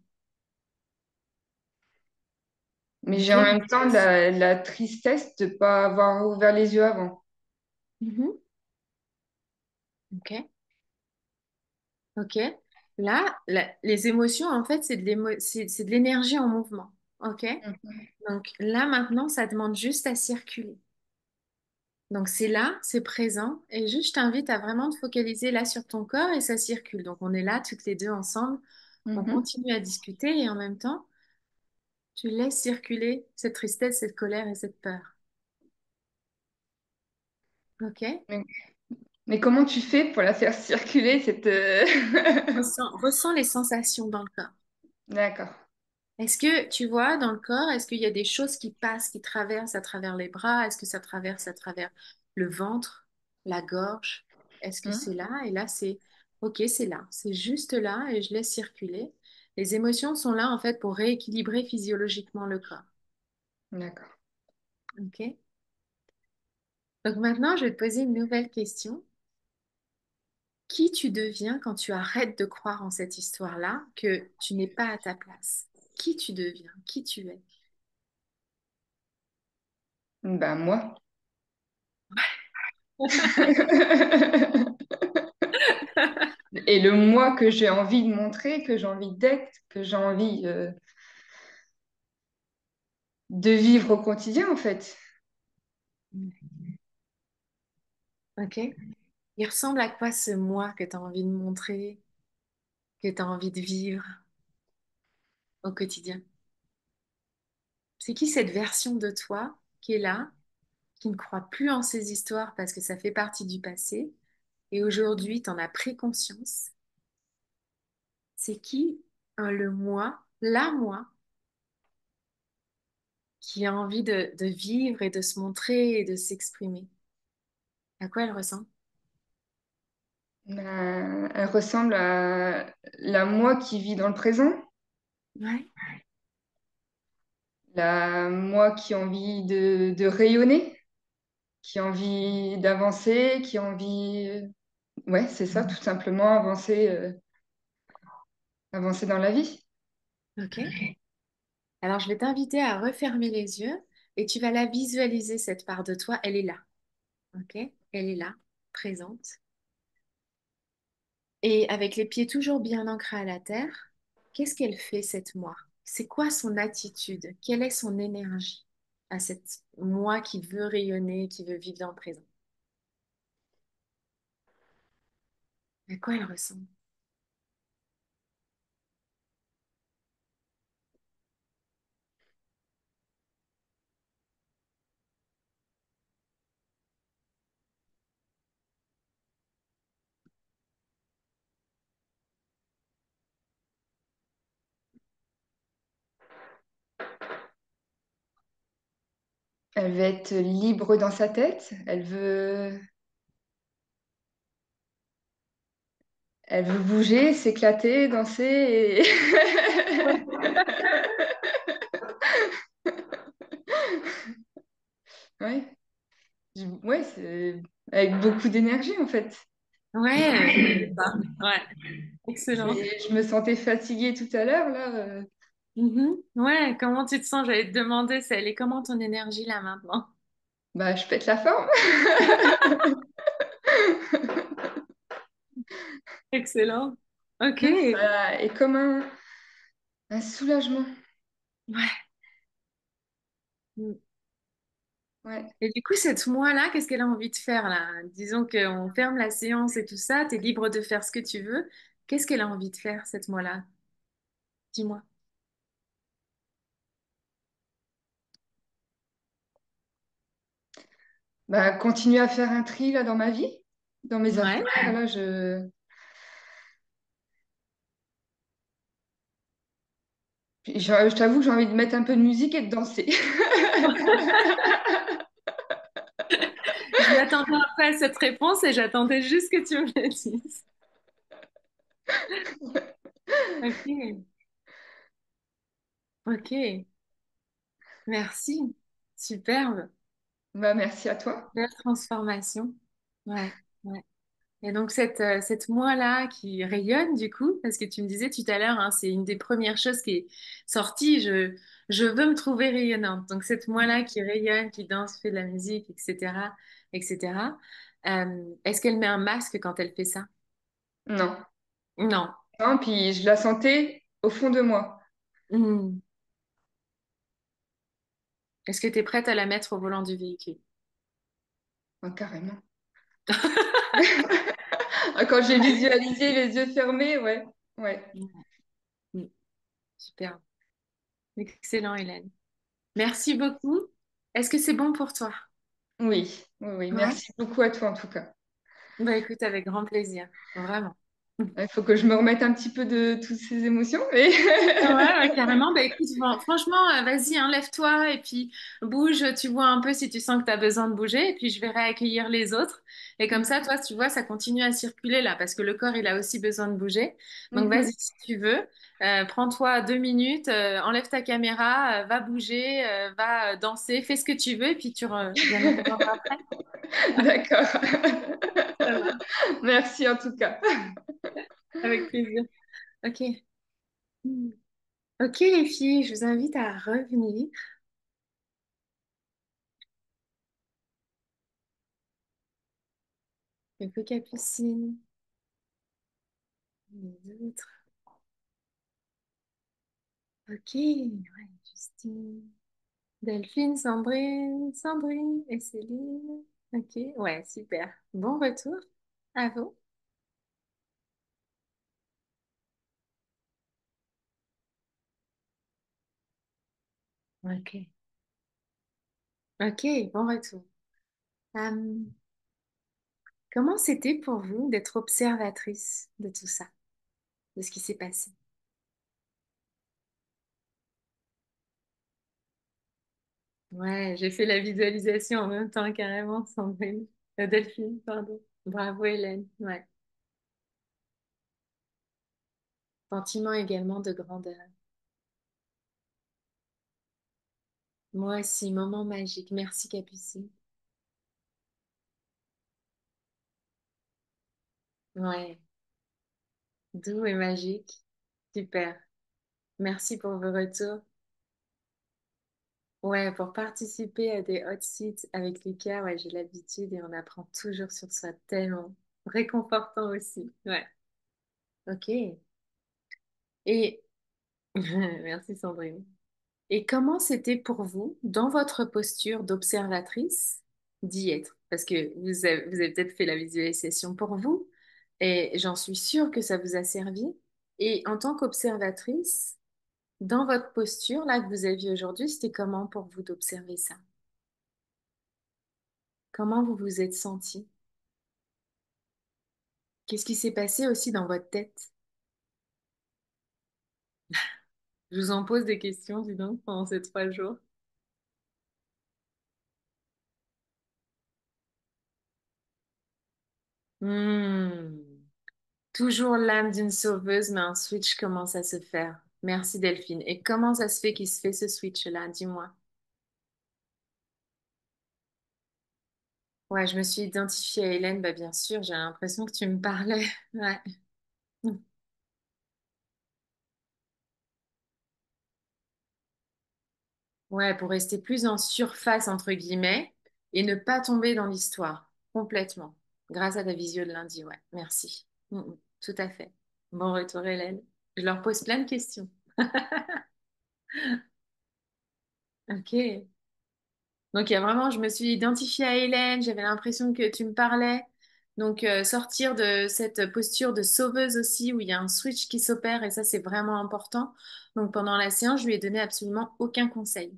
Mais j'ai Ok. en même temps la tristesse de ne pas avoir ouvert les yeux avant. Mhm. Ok. Ok. Là, les émotions, en fait, c'est de l'énergie en mouvement. Ok. Mhm. Donc là, maintenant, ça demande juste à circuler. Donc c'est là, c'est présent. Et juste, je t'invite à vraiment te focaliser là sur ton corps et ça circule. Donc on est là, toutes les deux ensemble. On Mhm. continue à discuter et en même temps, tu laisses circuler cette tristesse, cette colère et cette peur. Ok? Mais, mais comment tu fais pour la faire circuler, cette... Ressens les sensations dans le corps. D'accord. Est-ce que tu vois dans le corps, est-ce qu'il y a des choses qui passent, qui traversent à travers les bras? Est-ce que ça traverse à travers le ventre, la gorge? Est-ce que c'est Mhm. là? Et là, c'est OK, c'est là. C'est juste là et je laisse circuler. Les émotions sont là en fait pour rééquilibrer physiologiquement le corps. D'accord. OK? Donc maintenant, je vais te poser une nouvelle question. Qui tu deviens quand tu arrêtes de croire en cette histoire-là, que tu n'es pas à ta place? Qui tu deviens? Qui tu es? Ben moi. Et le moi que j'ai envie de montrer, que j'ai envie d'être, que j'ai envie de vivre au quotidien, en fait. OK? Il ressemble à quoi ce moi que tu as envie de montrer, que tu as envie de vivre au quotidien? C'est qui cette version de toi qui est là, qui ne croit plus en ces histoires parce que ça fait partie du passé et aujourd'hui tu en as pris conscience? C'est qui le moi, la moi, qui a envie de vivre et de se montrer et de s'exprimer? À quoi elle ressemble? Ben, elle ressemble à la moi qui vit dans le présent, Ouais, la moi qui a envie de rayonner, qui a envie d'avancer, qui a envie... Ouais, c'est ça, tout simplement, avancer, avancer dans la vie. ok. Alors je vais t'inviter à refermer les yeux et tu vas la visualiser, cette part de toi, elle est là. Ok? Elle est là, présente. Et avec les pieds toujours bien ancrés à la terre, qu'est-ce qu'elle fait, cette moi? C'est quoi son attitude? Quelle est son énergie à cette moi qui veut rayonner, qui veut vivre dans le présent? À quoi elle ressemble? Elle veut être libre dans sa tête, elle veut bouger, s'éclater, danser. Ouais, ouais, c'est avec beaucoup d'énergie en fait. Ouais, c'est ça. Ouais, excellent. Je me sentais fatiguée tout à l'heure, là. Mhm. Ouais, comment tu te sens? J'allais te demander, elle est comment ton énergie là maintenant? Bah, je pète la forme. Excellent. Ok. Non, ça est comme un soulagement. Ouais. Ouais. Et du coup, cette moi-là, qu'est-ce qu'elle a envie de faire là? Disons qu'on ferme la séance et tout ça, tu es libre de faire ce que tu veux. Qu'est-ce qu'elle a envie de faire, cette moi-là? Dis-moi. Bah, continuer à faire un tri là dans ma vie, dans mes Ouais. affaires. Là, je t'avoue que j'ai envie de mettre un peu de musique et de danser. Je m'attendais un peu à cette réponse et j'attendais juste que tu me le dises. Ok. Ok. Merci. Superbe. Bah, merci à toi. Belle transformation. Ouais. Ouais. Et donc cette moi-là qui rayonne du coup, parce que tu me disais tout à l'heure, hein, c'est une des premières choses qui est sortie, je veux me trouver rayonnante. Donc cette moi-là qui rayonne, qui danse, fait de la musique, etc., etc., est-ce qu'elle met un masque quand elle fait ça? Non. Non. Non, puis je la sentais au fond de moi. Hmm. Est-ce que tu es prête à la mettre au volant du véhicule? Ah, carrément. Ah, quand j'ai visualisé les yeux fermés, ouais. Ouais. Hmm. Super. Excellent, Hélène. Merci beaucoup. Est-ce que c'est bon pour toi? Oui, oui, oui. Ouais. Merci beaucoup à toi en tout cas. Bah écoute, avec grand plaisir. Vraiment. Il faut que je me remette un petit peu de toutes ces émotions, mais Ouais, ouais, carrément. Bah écoute, franchement, vas-y, hein, lève-toi et puis bouge. Tu vois un peu si tu sens que tu as besoin de bouger et puis je vais accueillir les autres. Et comme ça, toi, tu vois, ça continue à circuler là parce que le corps, il a aussi besoin de bouger. Donc Mhm. vas-y, si tu veux, prends-toi 2 minutes, enlève ta caméra, va bouger, va danser, fais ce que tu veux et puis viens nous rejoindre après. D'accord. Ça va, Merci en tout cas. avec plaisir. Ok. Ok, les filles, je vous invite à revenir. Un peu Capucine. Les autres. Ok, ouais, Justine. Delphine, Sandrine et Céline. Ok, ouais, super. Bon retour. À vous. Ok. Ok, bon retour. Euh, comment c'était pour vous d'être observatrice de tout ça, de ce qui s'est passé? Ouais, j'ai fait la visualisation en même temps, carrément, Sandrine. Delphine, pardon. Bravo, Hélène. Ouais. Sentiment également de grandeur. Moi aussi, moment magique. Merci, Capucine. Ouais, doux et magique. Super. Merci pour vos retours. Ouais, pour participer à des hot seats avec Lucas, ouais, j'ai l'habitude et on apprend toujours sur soi tellement. Réconfortant aussi. Ouais. Ok. Et merci Sandrine. Et comment c'était pour vous, dans votre posture d'observatrice, d'y être? Parce que vous avez peut-être fait la visualisation pour vous, et j'en suis sûre que ça vous a servi. Et en tant qu'observatrice, dans votre posture, là, que vous aviez aujourd'hui, c'était comment pour vous d'observer ça? Comment vous vous êtes senti? Qu'est-ce qui s'est passé aussi dans votre tête? Je vous en pose des questions, dis donc, pendant ces 3 jours. Hmm. Toujours l'âme d'une sauveuse, mais un switch commence à se faire. Merci Delphine. Et comment ça se fait qu'il se fait ce switch-là? Dis-moi. Ouais, je me suis identifiée à Hélène, bah bien sûr, j'ai l'impression que tu me parlais. Ouais. Ouais, pour rester plus en surface, entre guillemets, et ne pas tomber dans l'histoire, complètement. Grâce à ta visio de lundi, ouais. Merci. Tout à fait. Bon retour, Hélène. Je leur pose plein de questions. Ok. Donc, il y a vraiment, je me suis identifiée à Hélène, j'avais l'impression que tu me parlais. Donc, sortir de cette posture de sauveuse aussi, où il y a un switch qui s'opère, et ça, c'est vraiment important. Donc, pendant la séance, je lui ai donné absolument aucun conseil.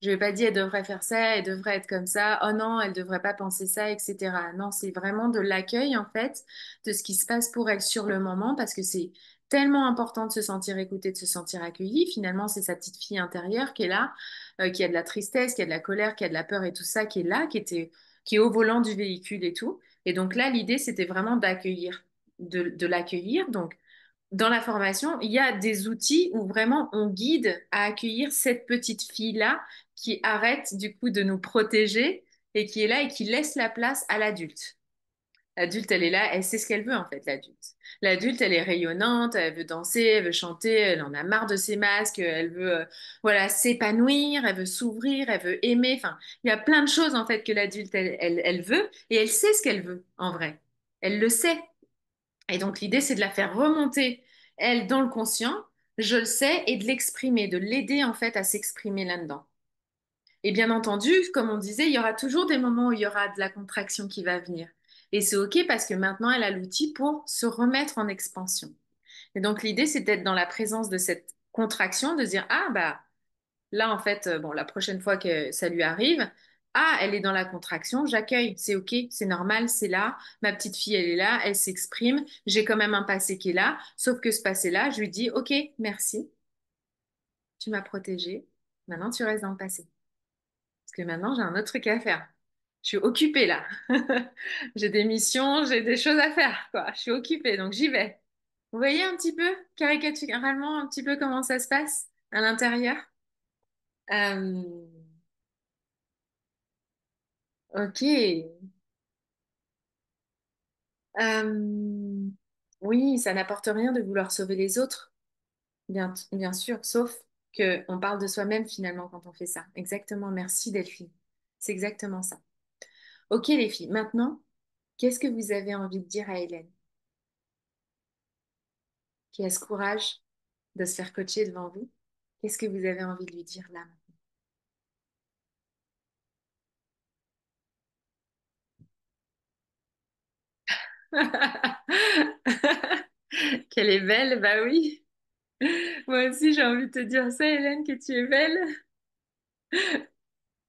Je lui ai pas dit, elle devrait faire ça, elle devrait être comme ça. Oh non, elle devrait pas penser ça, etc. Non, c'est vraiment de l'accueil, en fait, de ce qui se passe pour elle sur le moment, parce que c'est tellement important de se sentir écoutée, de se sentir accueillie. Finalement, c'est sa petite fille intérieure qui est là, qui a de la tristesse, qui a de la colère, qui a de la peur et tout ça, qui est là, qui est au volant du véhicule et tout. Et donc là, l'idée, c'était vraiment d'accueillir, de l'accueillir. Donc, dans la formation, il y a des outils où vraiment on guide à accueillir cette petite fille-là qui arrête du coup de nous protéger et qui est là et qui laisse la place à l'adulte. L'adulte, elle est là, elle sait ce qu'elle veut en fait, l'adulte. L'adulte, elle est rayonnante, elle veut danser, elle veut chanter, elle en a marre de ses masques, elle veut voilà, s'épanouir, elle veut s'ouvrir, elle veut aimer. Enfin, il y a plein de choses en fait que l'adulte, elle veut et elle sait ce qu'elle veut en vrai. Elle le sait. Et donc l'idée, c'est de la faire remonter, elle, dans le conscient, je le sais, et de l'exprimer, de l'aider en fait à s'exprimer là-dedans. Et bien entendu, comme on disait, il y aura toujours des moments où il y aura de la contraction qui va venir. Et c'est OK parce que maintenant, elle a l'outil pour se remettre en expansion. Et donc, l'idée, c'est d'être dans la présence de cette contraction, de se dire, ah, bah, là, en fait, bon, la prochaine fois que ça lui arrive, ah, elle est dans la contraction, j'accueille, c'est OK, c'est normal, c'est là. Ma petite fille, elle est là, elle s'exprime. J'ai quand même un passé qui est là. Sauf que ce passé-là, je lui dis, OK, merci, tu m'as protégée. Maintenant, tu restes dans le passé. Parce que maintenant, j'ai un autre truc à faire. Je suis occupée là. J'ai des missions, j'ai des choses à faire, quoi. Je suis occupée, donc j'y vais. Vous voyez un petit peu, caricaturalement, un petit peu comment ça se passe à l'intérieur? Euh, ok. Euh, oui, ça n'apporte rien de vouloir sauver les autres, bien sûr, sauf que on parle de soi-même finalement quand on fait ça. Exactement, merci Delphine. C'est exactement ça. Ok les filles, maintenant, qu'est-ce que vous avez envie de dire à Hélène, qui a ce courage de se faire coacher devant vous? Qu'est-ce que vous avez envie de lui dire là? Qu'elle est belle, bah oui. Moi aussi, j'ai envie de te dire ça, Hélène, que tu es belle.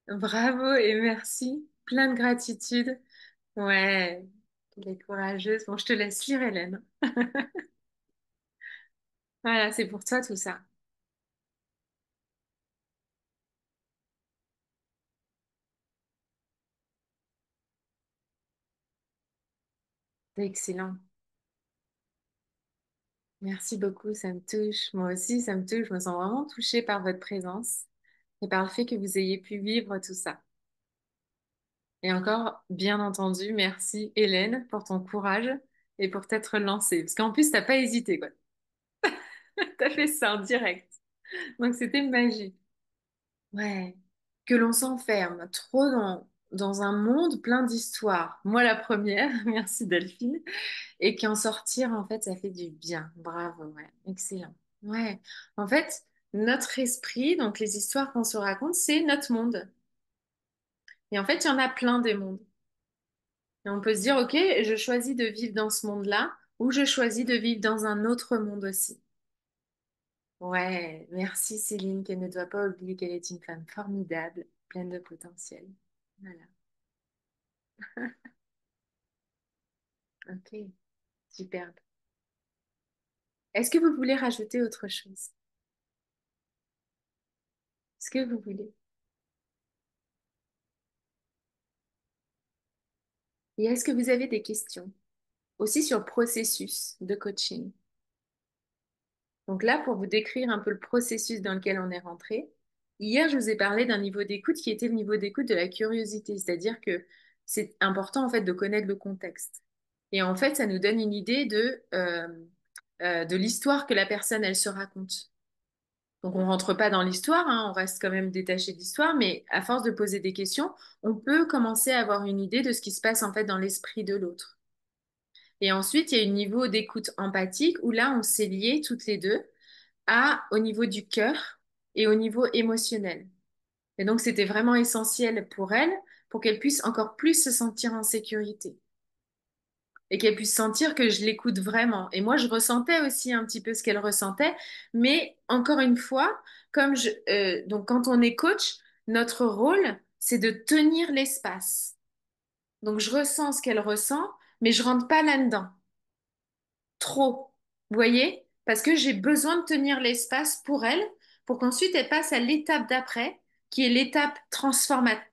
Bravo et merci. Plein de gratitude. Ouais, elle est courageuse. Bon, je te laisse lire, Hélène. Voilà, c'est pour toi tout ça. C'est excellent. Merci beaucoup, ça me touche. Moi aussi, ça me touche. Je me sens vraiment touchée par votre présence et par le fait que vous ayez pu vivre tout ça. Et encore, bien entendu, merci Hélène pour ton courage et pour t'être lancée. Parce qu'en plus, t'as pas hésité, quoi. T'as fait ça en direct. Donc c'était magique. Ouais. Que l'on s'enferme trop dans un monde plein d'histoires. Moi, la première, merci Delphine. Et qu'en sortir, en fait, ça fait du bien. Bravo, ouais. Excellent. Ouais. En fait, notre esprit, donc les histoires qu'on se raconte, c'est notre monde. Et en fait, il y en a plein des mondes. Et on peut se dire, OK, je choisis de vivre dans ce monde-là ou je choisis de vivre dans un autre monde aussi. Ouais, merci Céline, qu'elle ne doit pas oublier qu'elle est une femme formidable, pleine de potentiel. Voilà. OK, superbe. Est-ce que vous voulez rajouter autre chose? Est-ce que vous voulez? Et est-ce que vous avez des questions aussi sur le processus de coaching? Donc là, pour vous décrire un peu le processus dans lequel on est rentré, hier, je vous ai parlé d'un niveau d'écoute qui était le niveau d'écoute de la curiosité, c'est-à-dire que c'est important en fait de connaître le contexte. Et en fait, ça nous donne une idée de l'histoire que la personne, elle se raconte. Donc on rentre pas dans l'histoire, hein, on reste quand même détaché de l'histoire, mais à force de poser des questions, on peut commencer à avoir une idée de ce qui se passe en fait dans l'esprit de l'autre. Et ensuite, il y a un niveau d'écoute empathique où là, on s'est liés toutes les deux au niveau du cœur et au niveau émotionnel. Et donc, c'était vraiment essentiel pour elle, pour qu'elle puisse encore plus se sentir en sécurité et qu'elle puisse sentir que je l'écoute vraiment. Et moi, je ressentais aussi un petit peu ce qu'elle ressentait, mais encore une fois, donc quand on est coach, notre rôle, c'est de tenir l'espace. Donc, je ressens ce qu'elle ressent, mais je rentre pas là-dedans. Trop. Vous voyez? Parce que j'ai besoin de tenir l'espace pour elle, pour qu'ensuite elle passe à l'étape d'après, qui est l'étape transformative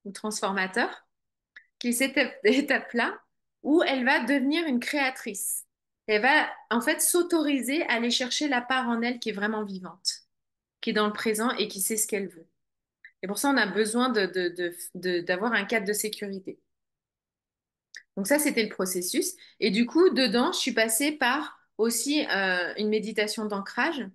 ou transformateur, qui est cette étape-là où elle va devenir une créatrice. Elle va en fait s'autoriser à aller chercher la part en elle qui est vraiment vivante, qui est dans le présent et qui sait ce qu'elle veut. Et pour ça, on a besoin d'avoir un cadre de sécurité. Donc ça, c'était le processus. Et du coup, dedans, je suis passée par aussi une méditation d'ancrage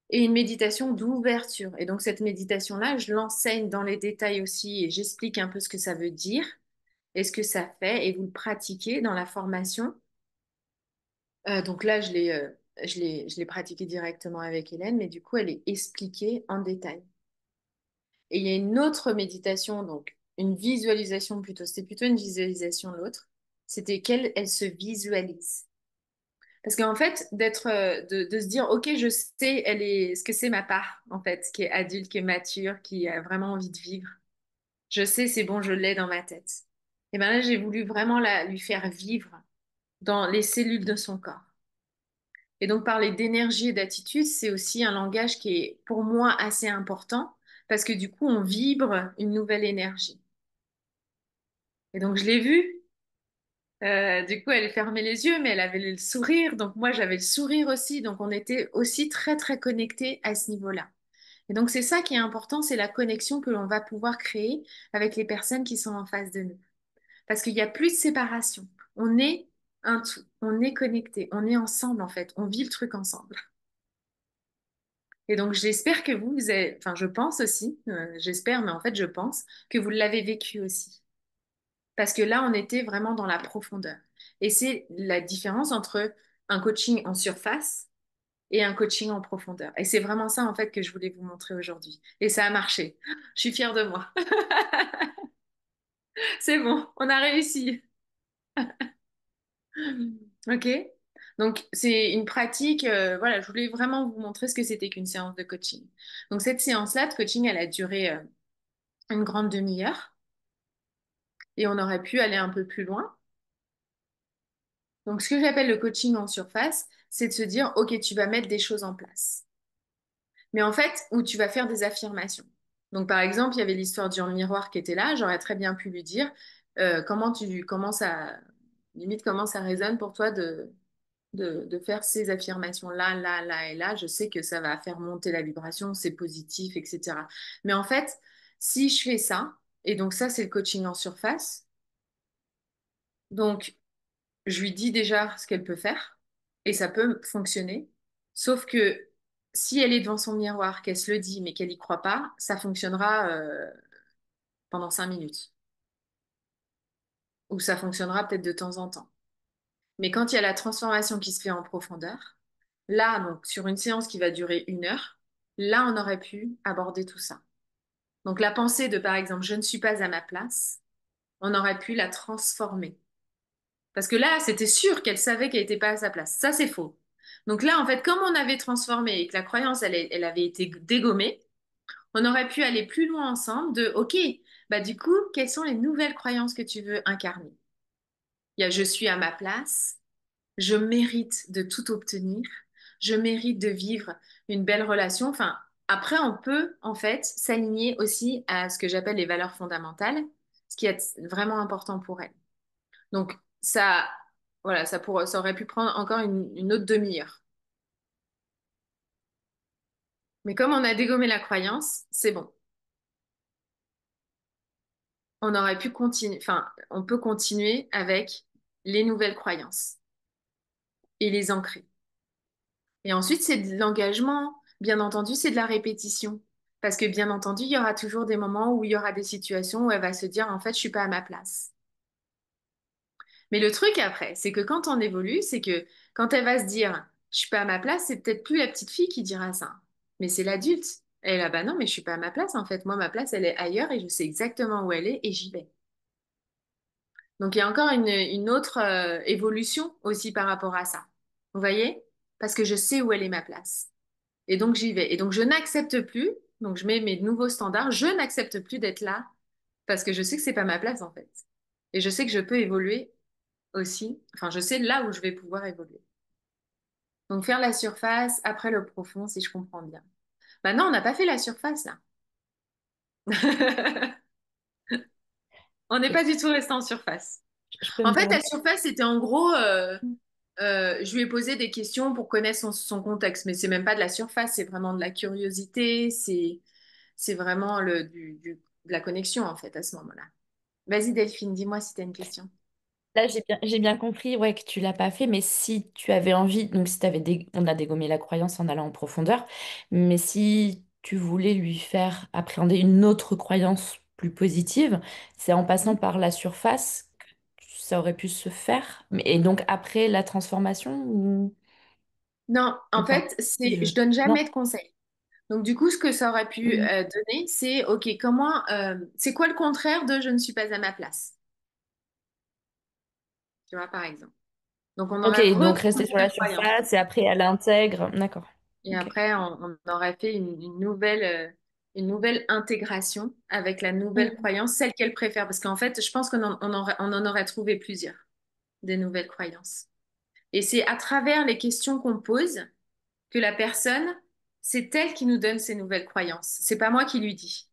et une méditation d'ouverture. Et donc cette méditation-là, je l'enseigne dans les détails aussi et j'explique un peu ce que ça veut dire et ce que ça fait et vous le pratiquez dans la formation. Donc là, je l'ai pratiqué directement avec Hélène, mais du coup, elle est expliquée en détail. Et il y a une autre méditation, donc une visualisation plutôt, c'était plutôt une visualisation l'autre, c'était qu'elle elle se visualise. Parce qu'en fait, de se dire, OK, je sais, ce que c'est ma part, en fait, qui est adulte, qui est mature, qui a vraiment envie de vivre. Je sais, c'est bon, je l'ai dans ma tête. Et bien là, j'ai voulu vraiment lui faire vivre dans les cellules de son corps. Et donc, parler d'énergie et d'attitude, c'est aussi un langage qui est pour moi assez important parce que du coup, on vibre une nouvelle énergie. Et donc, je l'ai vue. Du coup, elle fermait les yeux, mais elle avait le sourire. Donc, moi, j'avais le sourire aussi. Donc, on était aussi très, très connectés à ce niveau-là. Et donc, c'est ça qui est important, c'est la connexion que l'on va pouvoir créer avec les personnes qui sont en face de nous. Parce qu'il n'y a plus de séparation. On est un tout. On est connectés. On est ensemble, en fait. On vit le truc ensemble. Et donc, j'espère que vous avez, enfin, je pense aussi, j'espère, mais en fait, je pense que vous l'avez vécu aussi. Parce que là, on était vraiment dans la profondeur. Et c'est la différence entre un coaching en surface et un coaching en profondeur. Et c'est vraiment ça, en fait, que je voulais vous montrer aujourd'hui. Et ça a marché. Je suis fière de moi. C'est bon, on a réussi. OK? Donc, c'est une pratique, voilà, je voulais vraiment vous montrer ce que c'était qu'une séance de coaching. Donc, cette séance-là de coaching, elle a duré une grande demi-heure et on aurait pu aller un peu plus loin. Donc, ce que j'appelle le coaching en surface, c'est de se dire, OK, tu vas mettre des choses en place. Mais en fait, où tu vas faire des affirmations. Donc, par exemple, il y avait l'histoire du miroir qui était là. J'aurais très bien pu lui dire limite, comment ça résonne pour toi de faire ces affirmations-là, là, là et là. Je sais que ça va faire monter la vibration, c'est positif, etc. Mais en fait, si je fais ça, et donc ça, c'est le coaching en surface, donc je lui dis déjà ce qu'elle peut faire et ça peut fonctionner. Sauf que si elle est devant son miroir, qu'elle se le dit mais qu'elle n'y croit pas, ça fonctionnera pendant 5 minutes. Ou ça fonctionnera peut-être de temps en temps. Mais quand il y a la transformation qui se fait en profondeur, là, donc sur une séance qui va durer 1 heure, là, on aurait pu aborder tout ça. Donc la pensée de, par exemple, je ne suis pas à ma place, on aurait pu la transformer. Parce que là, c'était sûr qu'elle savait qu'elle n'était pas à sa place. Ça, c'est faux. Donc là, en fait, comme on avait transformé et que la croyance, elle avait été dégommée, on aurait pu aller plus loin ensemble de, OK, bah du coup, quelles sont les nouvelles croyances que tu veux incarner? Il y a je suis à ma place, je mérite de tout obtenir, je mérite de vivre une belle relation. Enfin, après, on peut, en fait, s'aligner aussi à ce que j'appelle les valeurs fondamentales, ce qui est vraiment important pour elle. Donc, voilà, ça aurait pu prendre encore une autre demi-heure. Mais comme on a dégommé la croyance, c'est bon. On aurait pu continuer, enfin, on peut continuer avec les nouvelles croyances et les ancrer. Et ensuite, c'est de l'engagement. Bien entendu, c'est de la répétition. Parce que bien entendu, il y aura toujours des moments où il y aura des situations où elle va se dire, en fait, je suis pas à ma place. Mais le truc après, c'est que quand on évolue, c'est que quand elle va se dire, je suis pas à ma place, c'est peut-être plus la petite fille qui dira ça, mais c'est l'adulte. Elle est là, bah non, mais je suis pas à ma place en fait. Moi, ma place, elle est ailleurs et je sais exactement où elle est et j'y vais. Donc il y a encore une autre évolution aussi par rapport à ça. Vous voyez? Parce que je sais où elle est ma place. Et donc j'y vais. Et donc je n'accepte plus, donc je mets mes nouveaux standards, je n'accepte plus d'être là parce que je sais que c'est pas ma place en fait. Et je sais que je peux évoluer aussi. Enfin, je sais là où je vais pouvoir évoluer. Donc faire la surface, après le profond, si je comprends bien. Maintenant, on n'a pas fait la surface là. On n'est Et pas du tout resté en surface. je peux En me fait, la permettre. surface, c'était en gros, je lui ai posé des questions pour connaître son contexte, mais c'est même pas de la surface, c'est vraiment de la curiosité, c'est vraiment de la connexion en fait à ce moment-là. Vas-y Delphine, dis-moi si tu as une question. Là, j'ai bien compris, ouais, que tu l'as pas fait, mais si tu avais envie, donc si t'avais on a dégommé la croyance en allant en profondeur, mais si tu voulais lui faire appréhender une autre croyance plus positive, c'est en passant par la surface que ça aurait pu se faire. Et donc après la transformation Non, ou en pas? fait, Si je donne jamais Non. de conseils. Donc du coup, ce que ça aurait pu Mhm. donner, c'est OK, c'est quoi le contraire de je ne suis pas à ma place, tu vois, par exemple. Donc on Ok, aurait donc repris rester une sur la nouvelle croyance. surface et après elle intègre. D'accord. Et Ok. après, on aurait fait une nouvelle intégration avec la nouvelle Mhm. croyance, celle qu'elle préfère. Parce qu'en fait, je pense on en aurait trouvé plusieurs, des nouvelles croyances. Et c'est à travers les questions qu'on pose que la personne, c'est elle qui nous donne ses nouvelles croyances. C'est pas moi qui lui dis.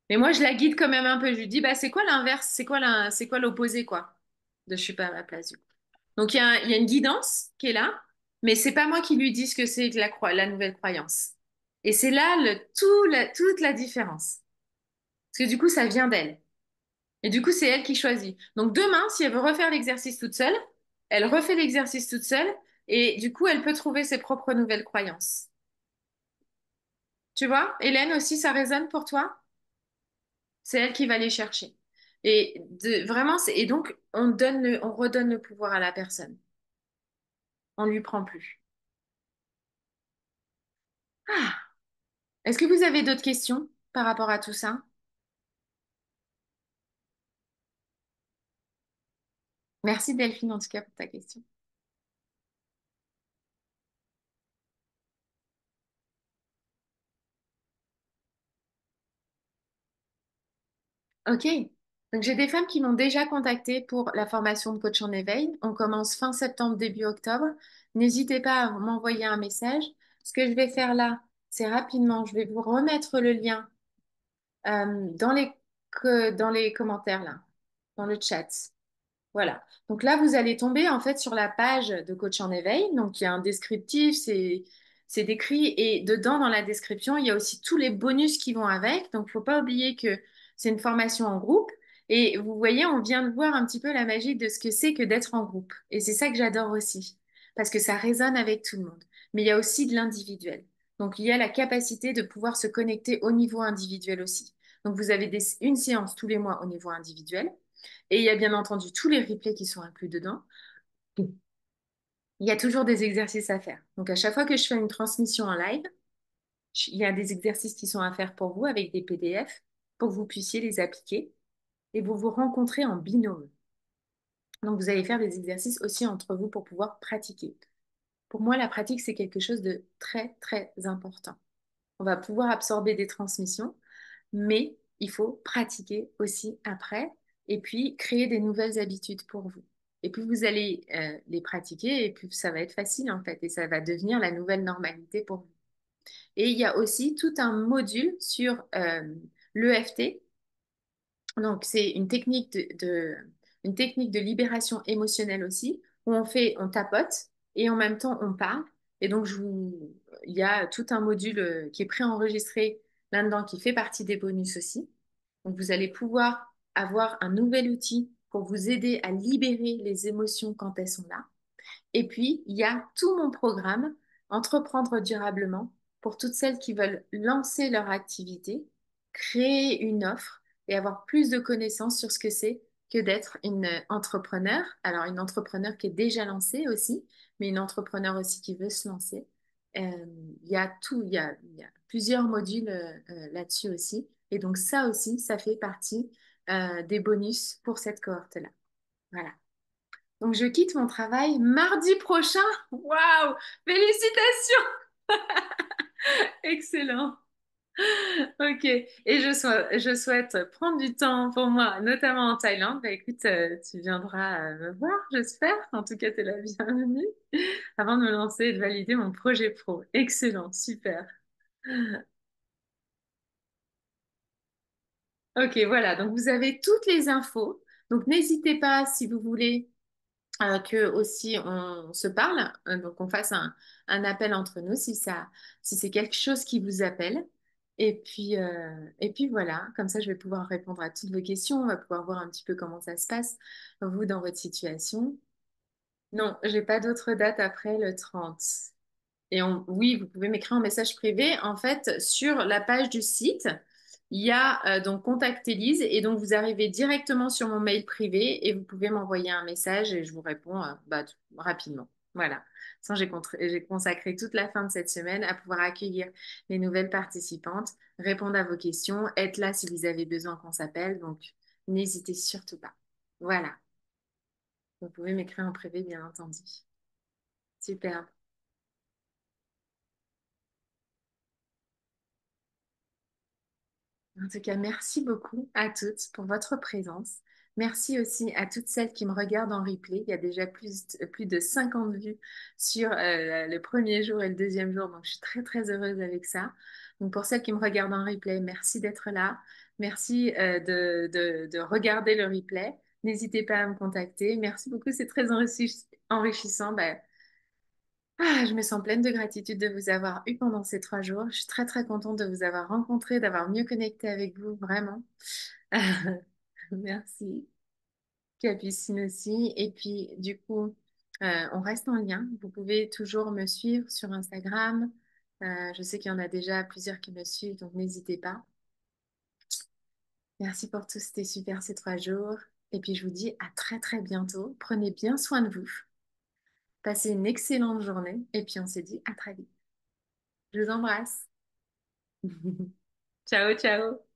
Mais moi, je la guide quand même un peu. Je lui dis, bah, c'est quoi l'inverse? C'est quoi l'opposé, quoi, de je suis pas à ma place, du coup. Donc, il y a une guidance qui est là, mais c'est pas moi qui lui dis ce que c'est que la nouvelle croyance. Et c'est là toute la différence. Parce que du coup, ça vient d'elle. Et du coup, c'est elle qui choisit. Donc, demain, si elle veut refaire l'exercice toute seule, elle refait l'exercice toute seule, et du coup, elle peut trouver ses propres nouvelles croyances. Tu vois, Hélène aussi, ça résonne pour toi? C'est elle qui va les chercher. Vraiment, et donc, on redonne le pouvoir à la personne. On lui prend plus. Ah, est-ce que vous avez d'autres questions par rapport à tout ça? Merci Delphine en tout cas pour ta question. Ok. Donc j'ai des femmes qui m'ont déjà contactée pour la formation de coach en éveil. On commence fin septembre, début octobre. N'hésitez pas à m'envoyer un message. Ce que je vais faire là, c'est rapidement, je vais vous remettre le lien dans dans les commentaires là, dans le chat. Voilà. Donc là, vous allez tomber en fait sur la page de Coach en éveil. Donc il y a un descriptif, c'est décrit et dedans dans la description, il y a aussi tous les bonus qui vont avec. Donc il faut pas oublier que c'est une formation en groupe et vous voyez, on vient de voir un petit peu la magie de ce que c'est que d'être en groupe. Et c'est ça que j'adore aussi parce que ça résonne avec tout le monde. Mais il y a aussi de l'individuel. Donc il y a la capacité de pouvoir se connecter au niveau individuel aussi. Donc vous avez une séance tous les mois au niveau individuel. Et il y a bien entendu tous les replays qui sont inclus dedans. Il y a toujours des exercices à faire. Donc à chaque fois que je fais une transmission en live, il y a des exercices qui sont à faire pour vous avec des PDF pour que vous puissiez les appliquer et vous vous rencontrez en binôme. Donc vous allez faire des exercices aussi entre vous pour pouvoir pratiquer. Pour moi, la pratique, c'est quelque chose de très, très important. On va pouvoir absorber des transmissions, mais il faut pratiquer aussi après et puis créer des nouvelles habitudes pour vous. Et puis vous allez les pratiquer et puis ça va être facile en fait et ça va devenir la nouvelle normalité pour vous. Et il y a aussi tout un module sur l'EFT. Donc c'est une technique de libération émotionnelle aussi où on tapote et en même temps on parle. Et donc il y a tout un module qui est préenregistré là-dedans qui fait partie des bonus aussi. Donc, vous allez pouvoir avoir un nouvel outil pour vous aider à libérer les émotions quand elles sont là. Et puis, il y a tout mon programme, Entreprendre durablement, pour toutes celles qui veulent lancer leur activité, créer une offre et avoir plus de connaissances sur ce que c'est que d'être une entrepreneur. Alors, une entrepreneur qui est déjà lancée aussi, mais une entrepreneur aussi qui veut se lancer. Il y a il y a plusieurs modules là-dessus aussi. Et donc, ça aussi, ça fait partie des bonus pour cette cohorte-là. Voilà. Donc, je quitte mon travail mardi prochain. Waouh! Félicitations! Excellent. Ok. Et je souhaite prendre du temps pour moi, notamment en Thaïlande. Bah, écoute, tu viendras me voir, j'espère. En tout cas, tu es la bienvenue avant de me lancer et de valider mon projet pro. Excellent, super. Ok, voilà. Donc, vous avez toutes les infos. Donc, n'hésitez pas si vous voulez que aussi on se parle, donc on fasse un appel entre nous si c'est quelque chose qui vous appelle. Et puis voilà, comme ça je vais pouvoir répondre à toutes vos questions, on va pouvoir voir un petit peu comment ça se passe, vous, dans votre situation. Non, j'ai pas d'autre date après le 30. Oui, vous pouvez m'écrire un message privé. En fait, sur la page du site, il y a donc Contact Élise et donc vous arrivez directement sur mon mail privé et vous pouvez m'envoyer un message et je vous réponds rapidement. Voilà. Sans j'ai consacré toute la fin de cette semaine à pouvoir accueillir les nouvelles participantes, répondre à vos questions, être là si vous avez besoin qu'on s'appelle. Donc, n'hésitez surtout pas. Voilà. Vous pouvez m'écrire en privé, bien entendu. Super. En tout cas, merci beaucoup à toutes pour votre présence. Merci aussi à toutes celles qui me regardent en replay. Il y a déjà plus de 50 vues sur le premier jour et le deuxième jour, donc je suis très très heureuse avec ça. Donc pour celles qui me regardent en replay, merci d'être là. Merci de regarder le replay. N'hésitez pas à me contacter. Merci beaucoup, c'est très enrichissant. Je me sens pleine de gratitude de vous avoir eu pendant ces 3 jours. Je suis très très contente de vous avoir rencontré, d'avoir mieux connecté avec vous, vraiment. Merci. Capucine aussi. Et puis, du coup, on reste en lien. Vous pouvez toujours me suivre sur Instagram. Je sais qu'il y en a déjà plusieurs qui me suivent, donc n'hésitez pas. Merci pour tout, c'était super ces 3 jours. Et puis, je vous dis à très très bientôt. Prenez bien soin de vous. Passez une excellente journée. Et puis, on se dit à très vite. Je vous embrasse. Ciao, ciao.